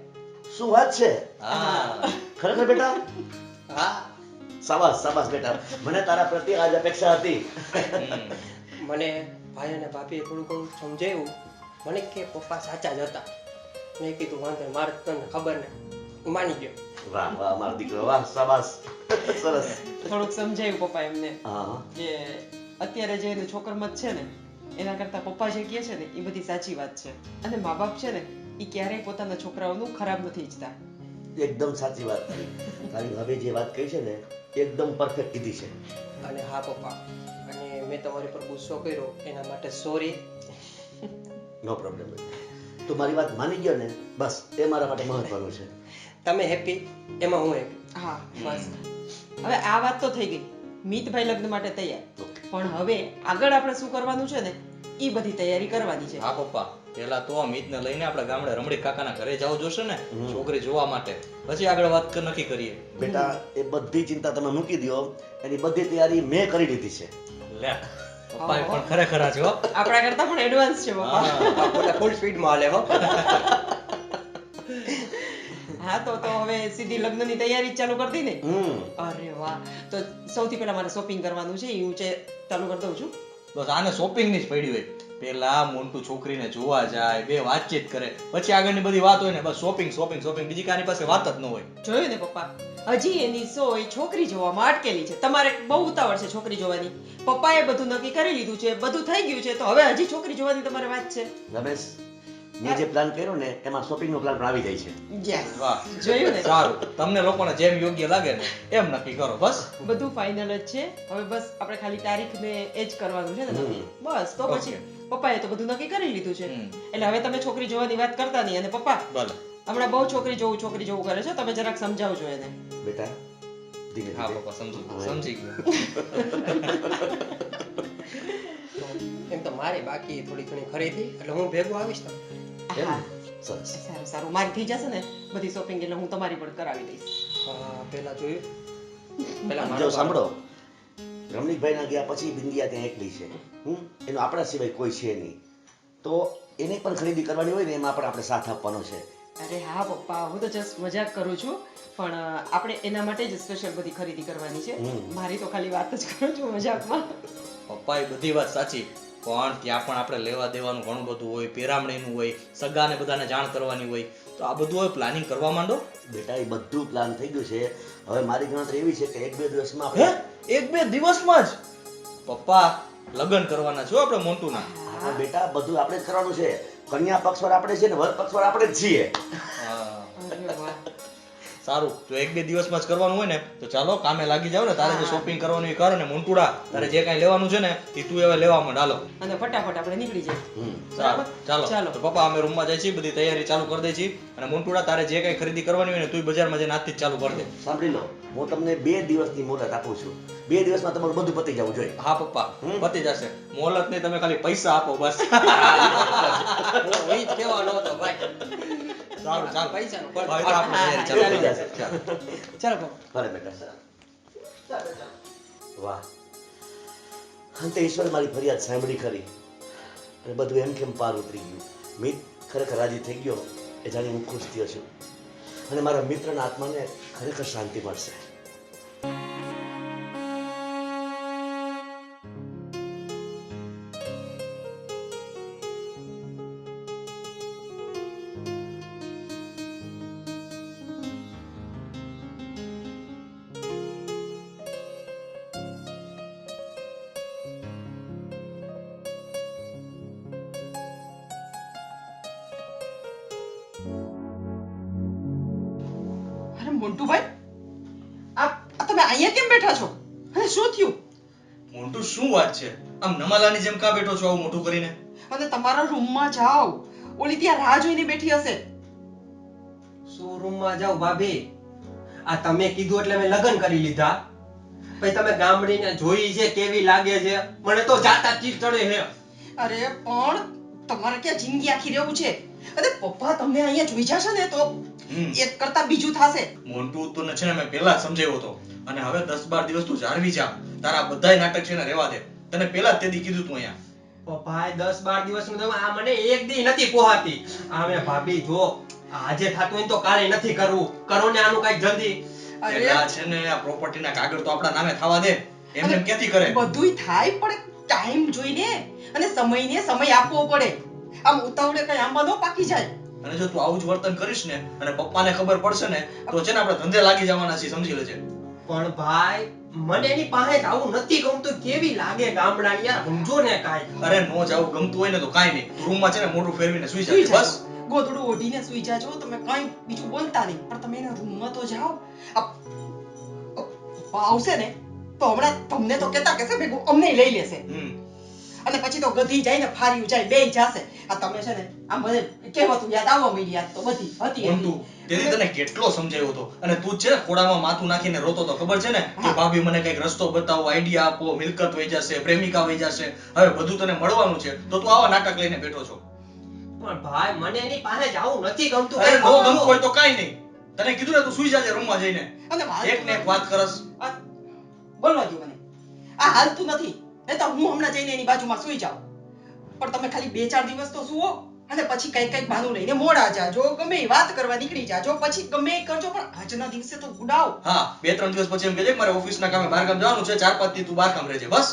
શું વાત છે? હા ખરેખર બેટા? હા, શાબાશ શાબાશ બેટા, મને તારા પ્રત્યે આજ અપેક્ષા હતી. હમ. મને ભાઈ અને ભાભીએ થોડું ઘણું સમજાવ્યું. મને કે પપ્પા સાચા જ હતા. મેં કીધું વાંધો નહીં, મારે તને ખબર ને, હું માની ગયો. વાહ વાહ મારો દીકરો, વાહ શાબાશ, સરસ. થોડુંક સમજાયું પપ્પા એમને હા કે અત્યારે જે એનું છોકરમત છે ને એના કરતા પપ્પા જે કહે છે ને એ બધી સાચી વાત છે. અને મા બાપ છે ને એ ક્યારેય પોતાના છોકરાઓનું ખરાબ નથી ઈચ્છતા. એકદમ સાચી વાત કરી. તારી ભાભી જે વાત કહી છે ને એકદમ પરફેક્ટ કીધી છે. અને હા પપ્પા, અને મેં તમારી પર ગુસ્સો કર્યો એના માટે સોરી. નો પ્રોબ્લેમ. તું મારી વાત માની ગયો ને, બસ એ મારા માટે મહત્વનું છે. તમે હેપી, એમાં હું હેપી. હા બસ હવે આ વાત તો થઈ ગઈ. મીતભાઈ લગ્ન માટે તૈયાર. પણ હવે આગળ આપણે શું કરવાનું છે ને એ બધી તૈયારી કરવાની છે. હા પપ્પા, પેલા તો અમિતને લઈને આપણે ગામડે રમણીક કાકાના ઘરે જવું જોશે ને છોકરી જોવા માટે, પછી આગળ વાત નક્કી કરીએ. બેટા એ બધી ચિંતા તમે મૂકી દો, એની બધી તૈયારી મેં કરી દીધી છે. લે પપ્પા એ પણ ખરેખર આ છે હો. આપણા કરતા પણ એડવાન્સ છે પપ્પા. આપણને ફૂલ સ્પીડમાં હાલે હો. હા તો હવે સીધી લગ્નની તૈયારી જ ચાલુ કરી દી ને. અરે વાહ, તો સૌથી પહેલા મારે શોપિંગ કરવાનું છે, હું ચાલુ કરી દઉં છું. બસ આને શોપિંગ ની જ પડી હોય. પેલા મોન્ટુ છોકરીને જોવા જાય, બે વાતચીત કરે, પછી આગળની બધી વાત હોય ને બસ શોપિંગ શોપિંગ શોપિંગ, બીજી કાની પાસે વાત જ ન હોય. જોયું ને પપ્પા, હજી એની સોય છોકરી જોવામાં અટકેલી છે. તમારે બહુ ઉતાવળ છે છોકરી જોવાની. પપ્પાએ બધું નક્કી કરી લીધું છે, બધું થઈ ગયું છે, તો હવે હજી છોકરી જોવાની તમારે વાત છે. રમેશ, મેં જે પ્લાન કર્યો ને એમાં શોપિંગનો પ્લાન પણ આવી જાય છે. Yes. વાહ, જોયું ને, સારું, તમને લોકોને જેમ યોગ્ય લાગે ને એમ નક્કી કરો બસ. બધું ફાઇનલ જ છે. હવે બસ આપણે ખાલી તારીખ ને એ જ કરવાનું છે ને નક્કી. બસ તો પછી પપ્પાએ તો બધું નક્કી કરી લીધું છે. એટલે હવે તમે છોકરી જોવાની વાત કરતા નહીં. અને પપ્પા ભલે. હમણાં બહુ છોકરી જોવું કરે છે, તમે જરાક સમજાવજો એને. બેટા ધીમે હા ધીમે. પપ્પા સમજી ગયો. એમ તો મારે બાકી થોડી ઘણી ખરીદી, એટલે હું ભેગો આવીશ ને. એમ? હા, સરસ. સારું સારું, મારી થઈ જશે ને બધી શોપિંગ એટલે હું તમારી પણ કરાવી દઈશ. પેલા જોયું, પેલા જો મારો સાંભળો, રમણીકભાઈ ના ગયા પછી બિંદિયા ત્યાં એકલી છે. એનો આપણા સિવાય કોઈ છે નહીં, તો એને પણ ખરીદી કરવાની હોય ને એમાં પણ આપણે સાથ આપવાનો છે. અરે હા પપ્પા, હું તો જસ્ટ મજાક કરું છું, પણ આપણે એના માટે જ સ્પેશિયલ બધી ખરીદી કરવાની છે. મારી તો ખાલી વાત જ કરું છું મજાકમાં. પપ્પા એ બધી વાત સાચી, પણ ત્યાં પણ આપણે લેવા દેવાનું ઘણું બધું હોય, પેરામણીનું હોય, સગાને બધાને જાણ કરવાની હોય, તો આ બધું હવે પ્લાનિંગ કરવા માંડો. બેટા એ બધું પ્લાન થઈ ગયું છે. હવે મારી ગણતરી એવી છે કે 1-2 દિવસમાં હે આપણે 1-2 દિવસમાં જ પપ્પા લગ્ન કરવાના છો આપણે મોન્ટુના. હા બેટા બધું આપણે જ કરવાનું છે. કન્યા પક્ષવાર આપણે છે ને વર પક્ષવાર આપણે જ છીએ. હા અરે વાહ. સારું, જો 1-2 દિવસમાં જ કરવાનું હોય ને તો ચાલો કામે લાગી જાવ ને. તારે જે શોપિંગ કરવાનું એ કર, ને મોન્ટુડા તારે જે કાંઈ લેવાનું છે ને એ તું હવે લેવા માંડ. હાલો અને ફટાફટ આપણે નીકળી જઈએ. સારું, ચાલો ચાલો. તો પપ્પા અમે રૂમમાં જઈએ છીએ, બધી તૈયારી ચાલુ કરી દઈએ છીએ. અને મોન્ટુડા તારે જે કાંઈ ખરીદી કરવાની હોય ને તું બજારમાં જઈને આજથી જ ચાલુ કરી દે. સાંભળી લો, હું તમને 2 દિવસની મુહલત આપું છું. 2 દિવસમાં તમારું બધું પતી જવું જોઈએ. હા પપ્પા, પતી જશે. મોહલત નહીં, તમે ખાલી પૈસા આપો બસ. હું ઈ જ કહેવાનો હતો ભાઈ. સારું ચાલ પૈસાનું હવે પડે. તો આપણે તૈયારી ચાલુ કરી થઈ દઈએ. જશે. ચાલો. ચાલો પપ્પા. ભલે બેટા. વાહ, અંતે ઈશ્વર મારી ફરિયાદ સાંભળી ખરી, અને બધું એમ કેમ પાર ઉતરી ગયું. મિત ખરેખર રાજી થઈ ગયો એ જાણી હું ખુશ થયો છું, અને મારા મિત્રના આત્માને ખરેખર શાંતિ મળશે. અરે મોન્ટુભાઈ, આ તમે અહીંયા કેમ બેઠા છો? અરે શું થયું? મોન્ટુ શું વાત છે? આમ નમાલાની જેમ કા બેઠો છો આવું મોટું કરીને? અને તમારા રૂમમાં જાઓ, ઓલી ત્યાં રાહ જોઈને બેઠી હશે. શોરૂમમાં જાઉં ભાભી? આ તમે કીધું એટલે મેં લગ્ન કરી લીધા. ભાઈ તમે ગામડીને જોઈ છે કેવી લાગે છે? મને તો જાતા ચીજ ચડે છે. અરે પણ તમારે ક્યાં જિંદગી આખી રહેવું છે? અરે પપ્પા તમને અહીંયા જોઈ જશે ને તો એક કરતા બીજું થશે. મોન્ટુ તને છે ને મેં પહેલા જ સમજાવ્યો હતો અને હવે 10-12 દિવસ તું જાળવી જા. તારા બધાય નાટક છે ને રહેવા દે. તને પહેલા જ તેદી કીધું તું અહીંયા. ભાઈ 10-12 દિવસનું તો આ મને એક દી નથી પોહાતી. આમે ભાભી જો આજે થાતું હોય તો કાલે નથી કરવું. કરો ને આનું કઈક જલ્દી. પેલા છે ને આ પ્રોપર્ટીના કાગળ તો આપણા નામે થવા દે. એમને એમ ક્યાંથી કરે? બધુંય થાય પણ ટાઈમ જોઈને અને સમયને સમય આપવો પડે. આમ ઉતાવળે કઈ આંબા નો પાકી જાય. અને જો તું આવું જ વર્તન કરીશ ને અને પપ્પાને ખબર પડશે ને તો છે ને આપણે ધંધે લાગી જવાના છે, સમજી લેજે. પણ ભાઈ મને એની પાસે જ આવું નથી ગમતું. કેવી લાગે ગામડાની યાર, સમજો ને કાઈ. અરે નો જાવું ગમતું હોય ને તો કાંઈ નહીં. તું રૂમમાં છે ને મોઢું ફેરવીને સુઈ જા બસ. ગોદડું ઓઢીને સુઈ જાજો. તમે કઈ બીજું બોલતા નહીં પણ તમે એના રૂમમાં તો જાઓ. પપ્પા આવશે ને તો હમણાં તમને તો કહેતા કહેશે ભેગું અમને લઈ લેશે અને પછી તો ગધી જાય ને ફાર્યું જાય બે જાશે. આ તમે છે ને આ મને કહેવતું યાદ આવવા માંડી. યાદ તો બધી હતી મોન્ટુ, તેથી તને કેટલો સમજાવ્યો હતો અને તું છે ને ખોડામાં માથું નાખીને રોતો તો ખબર છે ને કે ભાભી મને કઈક રસ્તો બતાવો, આઈડિયા આપો, મિલકત વહી જશે, પ્રેમિકા વહી જશે. હવે બધું તને મળવાનું છે તો તું આવા નાટક લઈને બેઠો છો. પણ ભાઈ મને એની પાસે જ આવું નથી ગમતું. અરે નો ગમતું હોય તો કાંઈ નહીં. તને કીધું ને તું સુઈ જાજે રૂમમાં જઈને. અને એક ને એક વાત કરસ. બોલવા દો મને. આ હાલતું નથી. નહીં તો હું હમણાં જઈને એની બાજુમાં સુઈ જાઉં. પણ તમે ખાલી 2-4 દિવસ તો સુવો અને પછી કઈક બહાનું લઈને મોડા જાજો, ગમે એ વાત કરવા નીકળી જાજો, પછી ગમે એ કરજો પણ આજના દિવસે તો ઉડાવ. હા, 2-3 દિવસ પછી એમ કહેજે કે મારે ઓફિસના કામે બહાર ગામ જવાનું છે, 4-5 દી તું બહાર ગામ રહેજે બસ.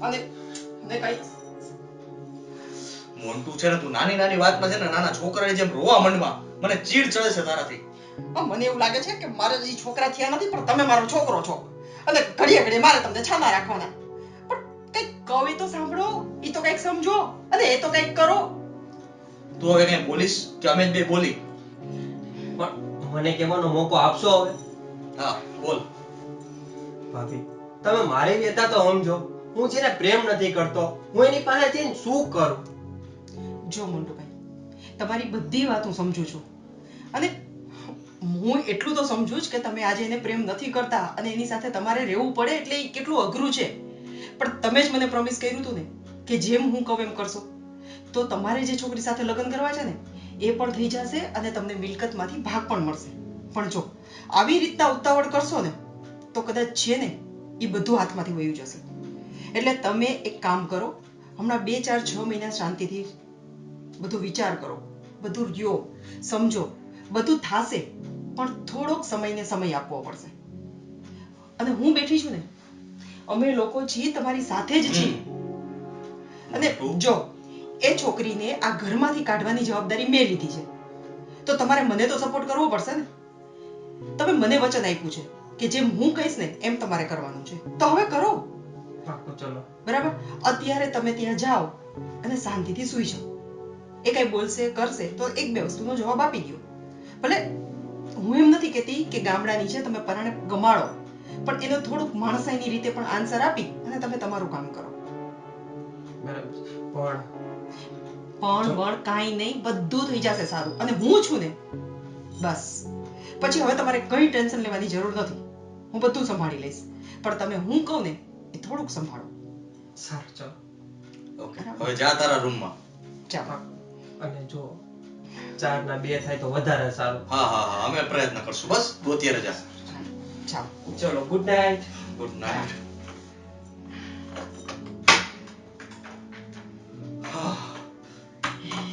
અને કઈ મોન્ટુ છે ને તું નાની નાની વાતમાં છે ને નાના છોકરાની જેમ રોવા માંડવા. મને ચીડ ચડે છે તારાથી. મને એવું લાગે છે કે મારે હજી છોકરા થયા નથી પણ તમે મારો છોકરો છો અને ઘડીએ ઘડીએ મારે તમને છાના રાખવાના. પણ કઈક કહે તો સાંભળો, ઈ તો કઈક સમજો અને એ તો કઈક કરો. તું હવે કઈ બોલીશ કે અમે જ બે બોલી? પણ મને કહેવાનો મોકો આપશો હવે? હા બોલ. ભાભી તમે મારી વ્યથા તો સમજો. હું જેને પ્રેમ નથી કરતો હું એની પાસે જઈને શું કરું? જો મોન્ટુભાઈ, તમારી બધી વાત હું સમજુ છું અને હું એટલું તો સમજુ જ કે તમે આજે એને પ્રેમ નથી કરતા અને એની સાથે તમારે રહેવું પડે એટલે એ કેટલું અઘરું છે. પણ તમે જ મને પ્રોમિસ કર્યું હતું ને કે જેમ હું કહું એમ કરશો તો તમારે જે છોકરી સાથે લગ્ન કરવા છે ને એ પણ થઈ જશે અને તમને મિલકતમાંથી ભાગ પણ મળશે. પણ જો આવી રીતના ઉતાવળ કરશો ને તો કદાચ છે ને એ બધું હાથમાંથી વયું જશે. એટલે તમે એક કામ કરો, હમણાં 2-4-6 મહિના શાંતિથી બધું વિચાર કરો, બધું રહ્યો, સમજો, બધું થાશે પણ થોડોક સમયને સમય આપવો પડશે. અને હું બેઠી છું ને, અમે લોકો છીએ તમારી સાથે જ છીએ. અને જો એ છોકરીને આ ઘરમાંથી કાઢવાની જવાબદારી મેં લીધી છે તો તમારે મને તો સપોર્ટ કરવો પડશે ને. તમે મને વચન આપ્યું છે કે જેમ હું કહીશ ને એમ તમારે કરવાનું છે તો હવે કરો. ચલો બરાબર. અત્યારે તમે ત્યાં જાઓ અને શાંતિથી સુઈ જાઓ. એ કઈ બોલશે કરશે તો 1-2 વસ્તુનો જવાબ આપી દો. ભલે હું એમ નથી કહેતી કે ગામડાની છે તમે પરાણે ગમાડો, પણ એનો થોડુંક માણસાઈની રીતે પણ આન્સર આપી અને તમે તમારું કામ કરો. બરાબર. પણ કાંઈ નહીં, બધું થઈ જશે સારું. અને હું છું ને બસ પછી હવે તમારે કઈ ટેન્શન લેવાની જરૂર નથી. હું બધું સંભાળી લઈશ. પણ તમે હું કહું ને એ થોડુંક સંભાળો. સારું ચલો. ઓકે, હવે જા તારા રૂમમાં. ચાલો. અને જો 4 ના 2 થાય તો વધારે સારું. હા હા હા, અમે પ્રયત્ન કરશું. બસ તું અત્યારે જા. ચાલો. ચલો ગુડ નાઇટ. Good night.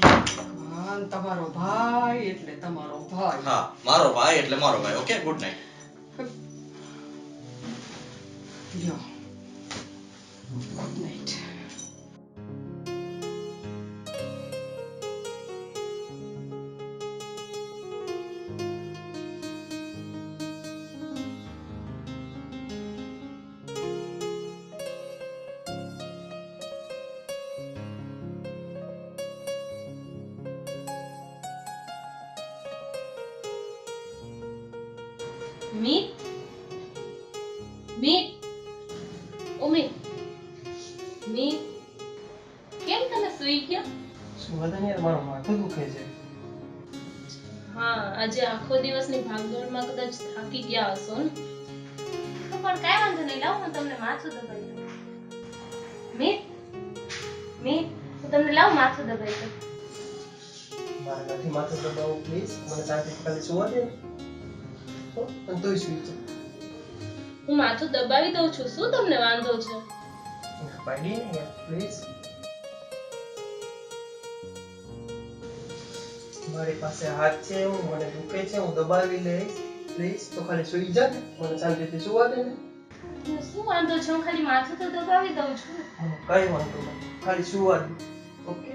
ભગવાન, તમારો ભાઈ એટલે તમારો ભાઈ. હા, મારો ભાઈ એટલે મારો ભાઈ. Okay, good night. લ્યો. Good night. મીત, મીત, ઓ મીત, મીત, કેમ તમે સૂઈ ગયા? શું વધારે યાર મારું માથું દુખે છે. હા, આજે આખો દિવસની ભાગદોડમાં કદાચ થાકી ગયા હશો ને? પણ કાંઈ વાંધો નહીં, લાવો હું તમને માથું દબાવી દઉં. મીત, મીત, હું તમને લાવું માથું દબાવી દઉં. મારે નથી માથું દબાવવું પ્લીઝ, મને શાંતિથી ખાલી સુવા દે ને. હો, અને તોય સુઈ જા. હું માથું દબાવી દઉં છું, શું તમને વાંધો છે? પાડી ને યાર પ્લીઝ. મારી પાસે હાથ છે, હું મને દુખે છે, હું દબાવી લઈશ પ્લીઝ. તો ખાલી સુઈ જા ને, મને શાંતિથી સુવા દે ને. શું વાંધો છે? હું ખાલી માથું તો દબાવી દઉં છું. કઈ વાંધો નહીં, ખાલી સુવા દે. ઓકે.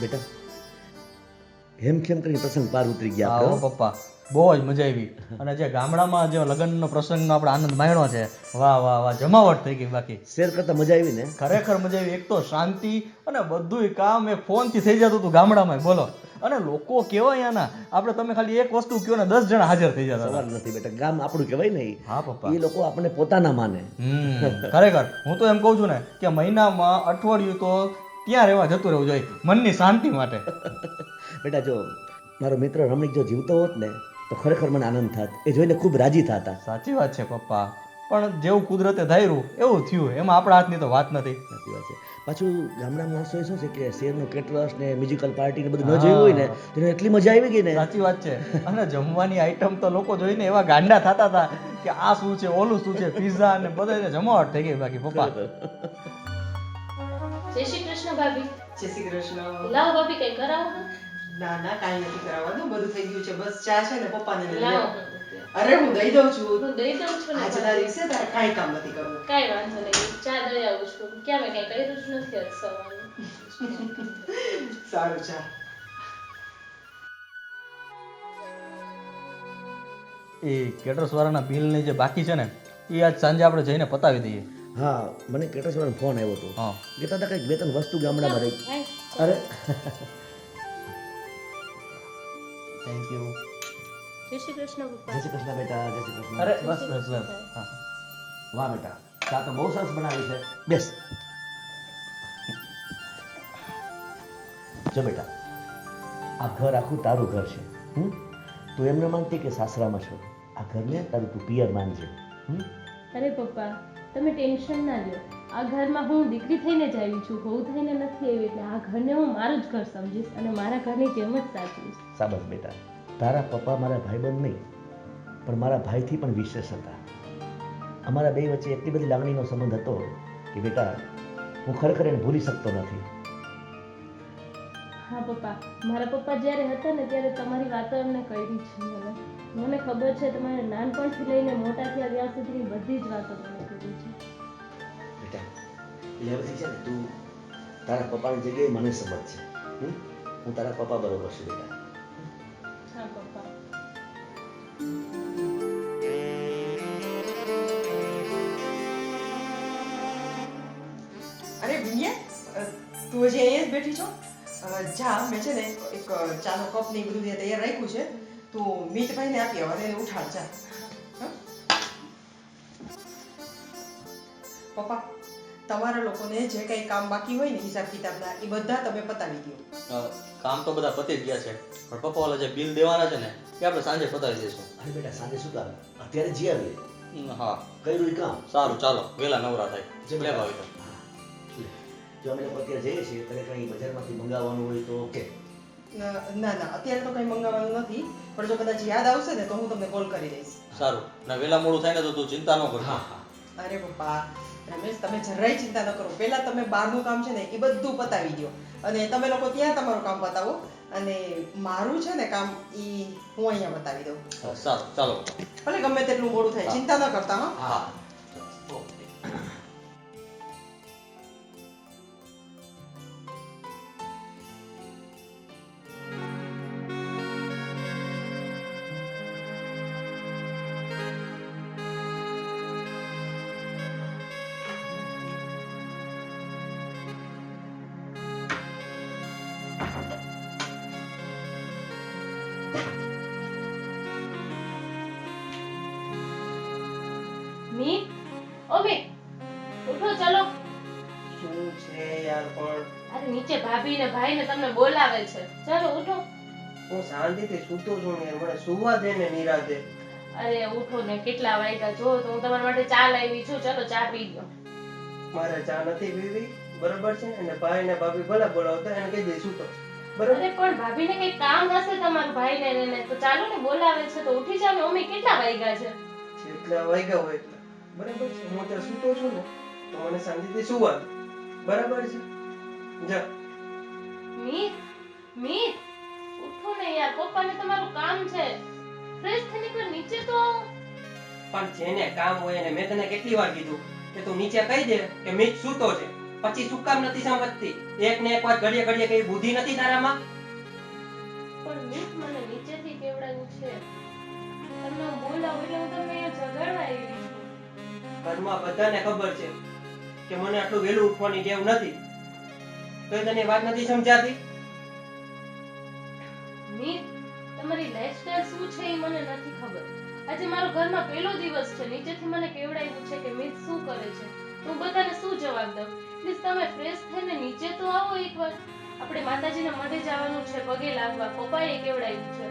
બેટા હેમ ખેમ કરીને પ્રસંગ પાર ઉતરી ગયા હા આપણે, હો. પપ્પા બહુ જ મજા આવી. અને જે ગામડામાં જે લગ્નનો પ્રસંગનો આપણે આનંદ માણ્યો છે, વાહ વાહ વાહ, જમાવટ થઈ ગઈ. બાકી શેર કરતા મજા આવી ને. ખરેખર મજા આવી. એક તો શાંતિ અને બધુંય કામ એક ફોનથી થઈ જતું હતું ગામડામાં, બોલો. અને લોકો કેવા અહીંયાના, આપણે તમે ખાલી એક વસ્તુ કહો ને 10 જણા હાજર થઈ જતા સવાલ હતા. નથી બેટા, ગામ આપણું કહેવાય ને ઈ. હા પપ્પા. એ લોકો આપણને પોતાના માને. ખરેખર હું તો એમ કહું છું ને કે મહિનામાં અઠવાડિયું તો ત્યાં રહેવા જતું રહેવું જોઈએ, મનની શાંતિ માટે. બેટા જો મારો મિત્ર રમણીક જો જીવતો હોત ને તો ખરેખર મને આનંદ થાત, એ જોઈને ખૂબ રાજી થતા. સાચી વાત છે પપ્પા, પણ જેવું કુદરતે ધાર્યું એવું થયું, એમાં આપણા હાથની તો વાત નથી. સાચી વાત છે. પાછું ગામડા માણસો શું છે કે શેરનું કેટરસ ને મ્યુઝિકલ પાર્ટી ને બધું ન જોયું હોય ને તો એને એટલી મજા આવી ગઈ ને. સાચી વાત છે. અને જમવાની આઈટમ તો લોકો જોઈને એવા ગાંડા થતા હતા કે આ શું છે, ઓલું શું છે, પિઝા ને બધાને જમાવટ થઈ ગઈ. બાકી પપ્પા જય શ્રી કૃષ્ણ ભાભી. જય શ્રી કૃષ્ણ. લાવો ભાભી, કઈ કરાવો ને? ના ના કાંઈ નથી કરાવવાનું, બધું થઈ ગયું છે. બસ ચા છે ને પપ્પાને લઈ લાવો. આવો. અરે હું દઈ દઉં છું. હું દઈ દઉં છું ને આજના ભાભી. દિવસે તારે કાંઈ કામ નથી કરવું. કાંઈ વાંધો નહીં, ચા દઈ આવું છું. ક્યાં મેં કઈ કર્યું જ નથી આજ સવારે. સારું ચા. એ કેટરસ વાળાના બિલની જે બાકી છે ને એ આજ સાંજે આપણે જઈને પતાવી દઈએ. હા, મને કેટરસ વાળાનો ફોન આવ્યો હતો. હા કહેતા હતા કંઈક બે ત્રણ વસ્તુ ગામડામાં રહી. હાય. અરે થેન્ક યુ. જય શ્રી કૃષ્ણ જય પપ્પા. શ્રી કૃષ્ણ બેટા, જય શ્રી કૃષ્ણ. અરે બસ બસ બસ. હા વાહ બેટા, ચા તો બહુ સરસ બનાવી છે. બેસ. જો બેટા, આ ઘર આખું તારું ઘર છે. તું એમ ન માનતી કે સાસરામાં છો. આ ઘરને તારું તું પિયર માનજે. અરે પપ્પા, તમે ટેન્શન ના લ્યો. આ ઘરમાં હું દીકરી થઈને જ આવી છું, વહુ થઈને નથી આવી. એટલે આ ઘરને હું મારું જ ઘર સમજીશ અને મારા ઘરની જેમ જ સાચવીશ. સાબસ બેટા, તારા પપ્પા મારા ભાઈબંધ નહીં પણ મારા ભાઈથી પણ વિશેષ હતા. અમારા બે વચ્ચે એટલી બધી લાગણીનો સંબંધ હતો કે બેટા હું ખરેખર એને ભૂલી શકતો નથી. હા પપ્પા, મારા પપ્પા જ્યારે હતા ને ત્યારે તમારી વાતો એમને કરી છે. મને ખબર છે, તમારે નાનપણથી લઈને મોટા થયા ત્યાં સુધીની બધી જ વાતો મને કરી છે. બેટા એટલે હવેથી છે ને તું તારા પપ્પાની જગ્યાએ મને સમજ છે. હું તારા પપ્પા બરોબર છું બેટા. હા પપ્પા. અરે વિનયા, તું હજી અહીંયા જ બેઠી છો? જા, મેં છે ને એક ચાનો કપ ને એ બધું ત્યાં તૈયાર રાખ્યું છે, તું મીતભાઈને આપી આવ અને એને ઉઠાડ જા. હં? પપ્પા, તમારા લોકોને જે કંઈ કામ બાકી હોય ને હિસાબ કિતાબના એ બધા તમે પતાવી દો. કામ તો બધા પતી જ ગયા છે, પણ પપ્પા ઓલા જે બિલ દેવાના છે ને એ આપણે સાંજે પતાવી દઈશું. અરે બેટા સાંજે શું કામ, અત્યારે જી આવીએ. હા કર્યું એ કામ. સારું, ચાલો વેલા નવરા થાય. લે ભાવી તો. જો અમે લોકો અત્યારે જઈએ છીએ તને કંઈ બજારમાંથી મંગાવવાનું હોય તો ઓકે. ના ના, અત્યારે તો કંઈ મંગાવવાનું નથી, પણ જો કદાચ યાદ આવશે ને તો હું તમને કોલ કરી દઈશ. સારું, ને વેલા મોડું થાય ને તો તું ચિંતા ન કરતો. અરે પપ્પા, રમેશ તમે જરાય ચિંતા ન કરો. પહેલા તમે બહારનું કામ છે ને એ બધું પતાવી દો અને તમે લોકો ત્યાં તમારું કામ પતાવો અને મારું છે ને કામ એ હું અહીંયા બતાવી દઉં. સારું, ચાલો. ભલે ગમે તેટલું મોડું થાય, હા. ચિંતા ન કરતા. હા, હા. ઓકે. અરે વિનયા, તું હજી અહીંયા જ બેઠી છો? જા, મેં છે ને એક ચાનો કપ ને એ બધું ત્યાં તૈયાર રાખ્યું છે, તું મીતભાઈને આપી આવ અને એને ઉઠાડ જા. હા પપ્પા. હં? હા. મીત, ઓ મીત, ઉઠો ચલો. શું છે યાર પણ અરે નીચે ભાભી ને ભાઈ ને તમને બોલાવે છે. ચલો ઉઠો. હું શાંતિથી સૂતો છું ને યાર, મને સુવા દે ને નિરાતે. અરે ઉઠો ને, કેટલા વાગ્યા જો તો હું તમારા માટે ચા લાવી છું. ચલો ચા પી લો. મારે ચા નથી પીવી, બરાબર છે? અને ભાઈ ને ભાભી ભલે બોલાવતા એને કહી દઈશું તો બરાબર. અરે પણ ભાભીને કઈ કામ હશે તમારા ભાઈને ને તો ચાલો ને, બોલાવે છે તો ઉઠી જાવ ને. મમ્મી કેટલા વાગ્યા છે? જેટલા વાગ્યા હોય એટલા બરાબર છે. હું અત્યારે સૂતો છું ને તો મને શાંતિથી સુવા દે, બરાબર છે? જા. મીત, મીત, ઉઠો ને યાર, પપ્પાને તમારું કામ છે. ફ્રેશ થઈને એકવાર નીચે તો આવો. પણ જેને કામ હોય એને મેં તને કેટલી વાર કીધું કે તું નીચે કહી દે કે મીત સૂતો છે, પછી શું કામ નથી સમજતી? એક ને એક વાત ઘડીએ ઘડીએ કઈ બુદ્ધિ નથી તારામાં? પણ મીત મને નીચેથી કેવડાવ્યું છે. તમને હું બોલાવું એટલે હું તમને અહીંયા જગાડવા આવી છું. ઘરમાં બધાને ખબર છે કે મને આટલું વહેલું ઉઠવાની ટેવ નથી, તો તને એ વાત નથી સમજાતી? મીત, તમારી લાઈફસ્ટાઈલ શું છે એ મને નથી ખબર. આજે મારો ઘરમાં પહેલો દિવસ છે. નીચેથી મને કેવડાવ્યું છે કે મીત શું કરે છે. તો હું બધાને શું જવાબ દઉં? પ્લીઝ તમે ફ્રેશ થઈને નીચે તો આવો એકવાર. આપણે માતાજીના મઢે જવાનું છે, પગે લાગવા. પપ્પાએ કેવડાવ્યું છે.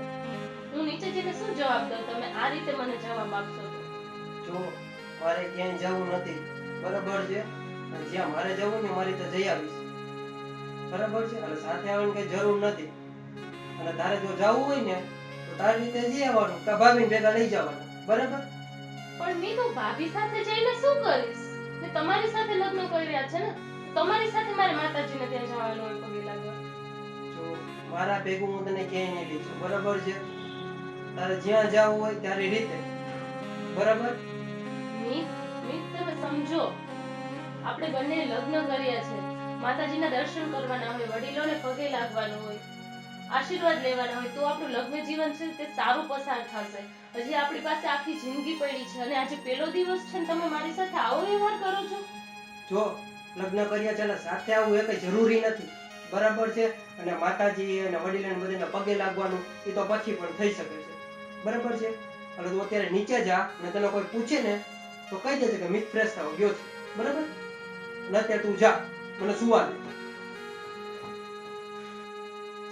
હું નીચે જઈને શું જવાબ દઉં? તમે આ રીતે મને જવાબ આપશો તો? જો મારે ક્યાંય જવું નથી, બરાબર છે? અને જ્યાં મારે જવું ને મારી રીતે જઈ આવીશ, બરાબર છે? અને સાથે આવવાની કઈ જરૂર નથી. અને તારે જો જવું હોય ને તો તારી રીતે જઈ આવવાનું, કા ભાભીને ભેગા લઈ જવાના, બરાબર? પણ મી તો ભાભી સાથે જઈને શું કરીશ? મેં તમારી સાથે લગ્ન કર્યા છે ને, તમારી સાથે મારે માતાજીને ત્યાં જવાનું હોય પગે લાગવા. જો મારા ભેગું હું તને ક્યાંય નહીં લઈ જાઉં, બરાબર છે? તારે જ્યાં જવું હોય ત્યારે રીતે, બરાબર? મી તમે સમજો, આપણે બંને લગ્ન કર્યા છે. માતાજીના દર્શન કરવાના હોય, વડીલોને પગે લાગવાનું હોય, આશીર્વાદ લેવાના હોય, તો આપણું લગ્ન જીવન છે તે સારું પસાર થશે. હજી આપણી પાસે આખી જિંદગી પડી છે અને આજે પહેલો દિવસ છે ને તમે મારી સાથે આવો વ્યવહાર કરો છો? જો લગ્ન કર્યા છે એટલે સાથે આવવું એ કઈ જરૂરી નથી, બરાબર છે? અને માતાજી અને વડીલોને બધાને પગે લાગવાનું એ તો પછી પણ થઈ શકે છે, બરાબર છે? એટલે તું અત્યારે નીચે જા અને તને કોઈ પૂછે ને તો કહી દેજે કે મિત ફ્રેશ થવા ગયો છે, બરાબર? અને અત્યારે તું જા, મને સુવા દે.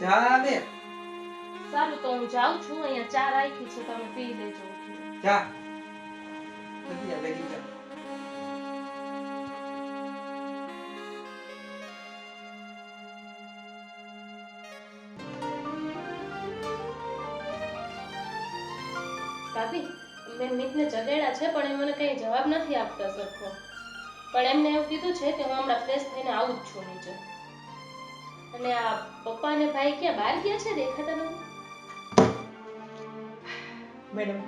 જા બે, સારું, તો હું જાઉં છું. અહીંયા ચા રાખી છે, તમે પી લેજો. જા જલ્દી જા, ભેગી જા. ભાભી, મેં મિતને જગાડ્યા છે પણ એ મને કઈ જવાબ નથી આપતા સરખો. પણ એમને એવું કીધું છે કે હું હમણાં ફ્રેશ થઈને આવું જ છું નીચે. અને આ પપ્પા અને ભાઈ ક્યાં બહાર ગયા છે? દેખાતા નથી. મેડમ,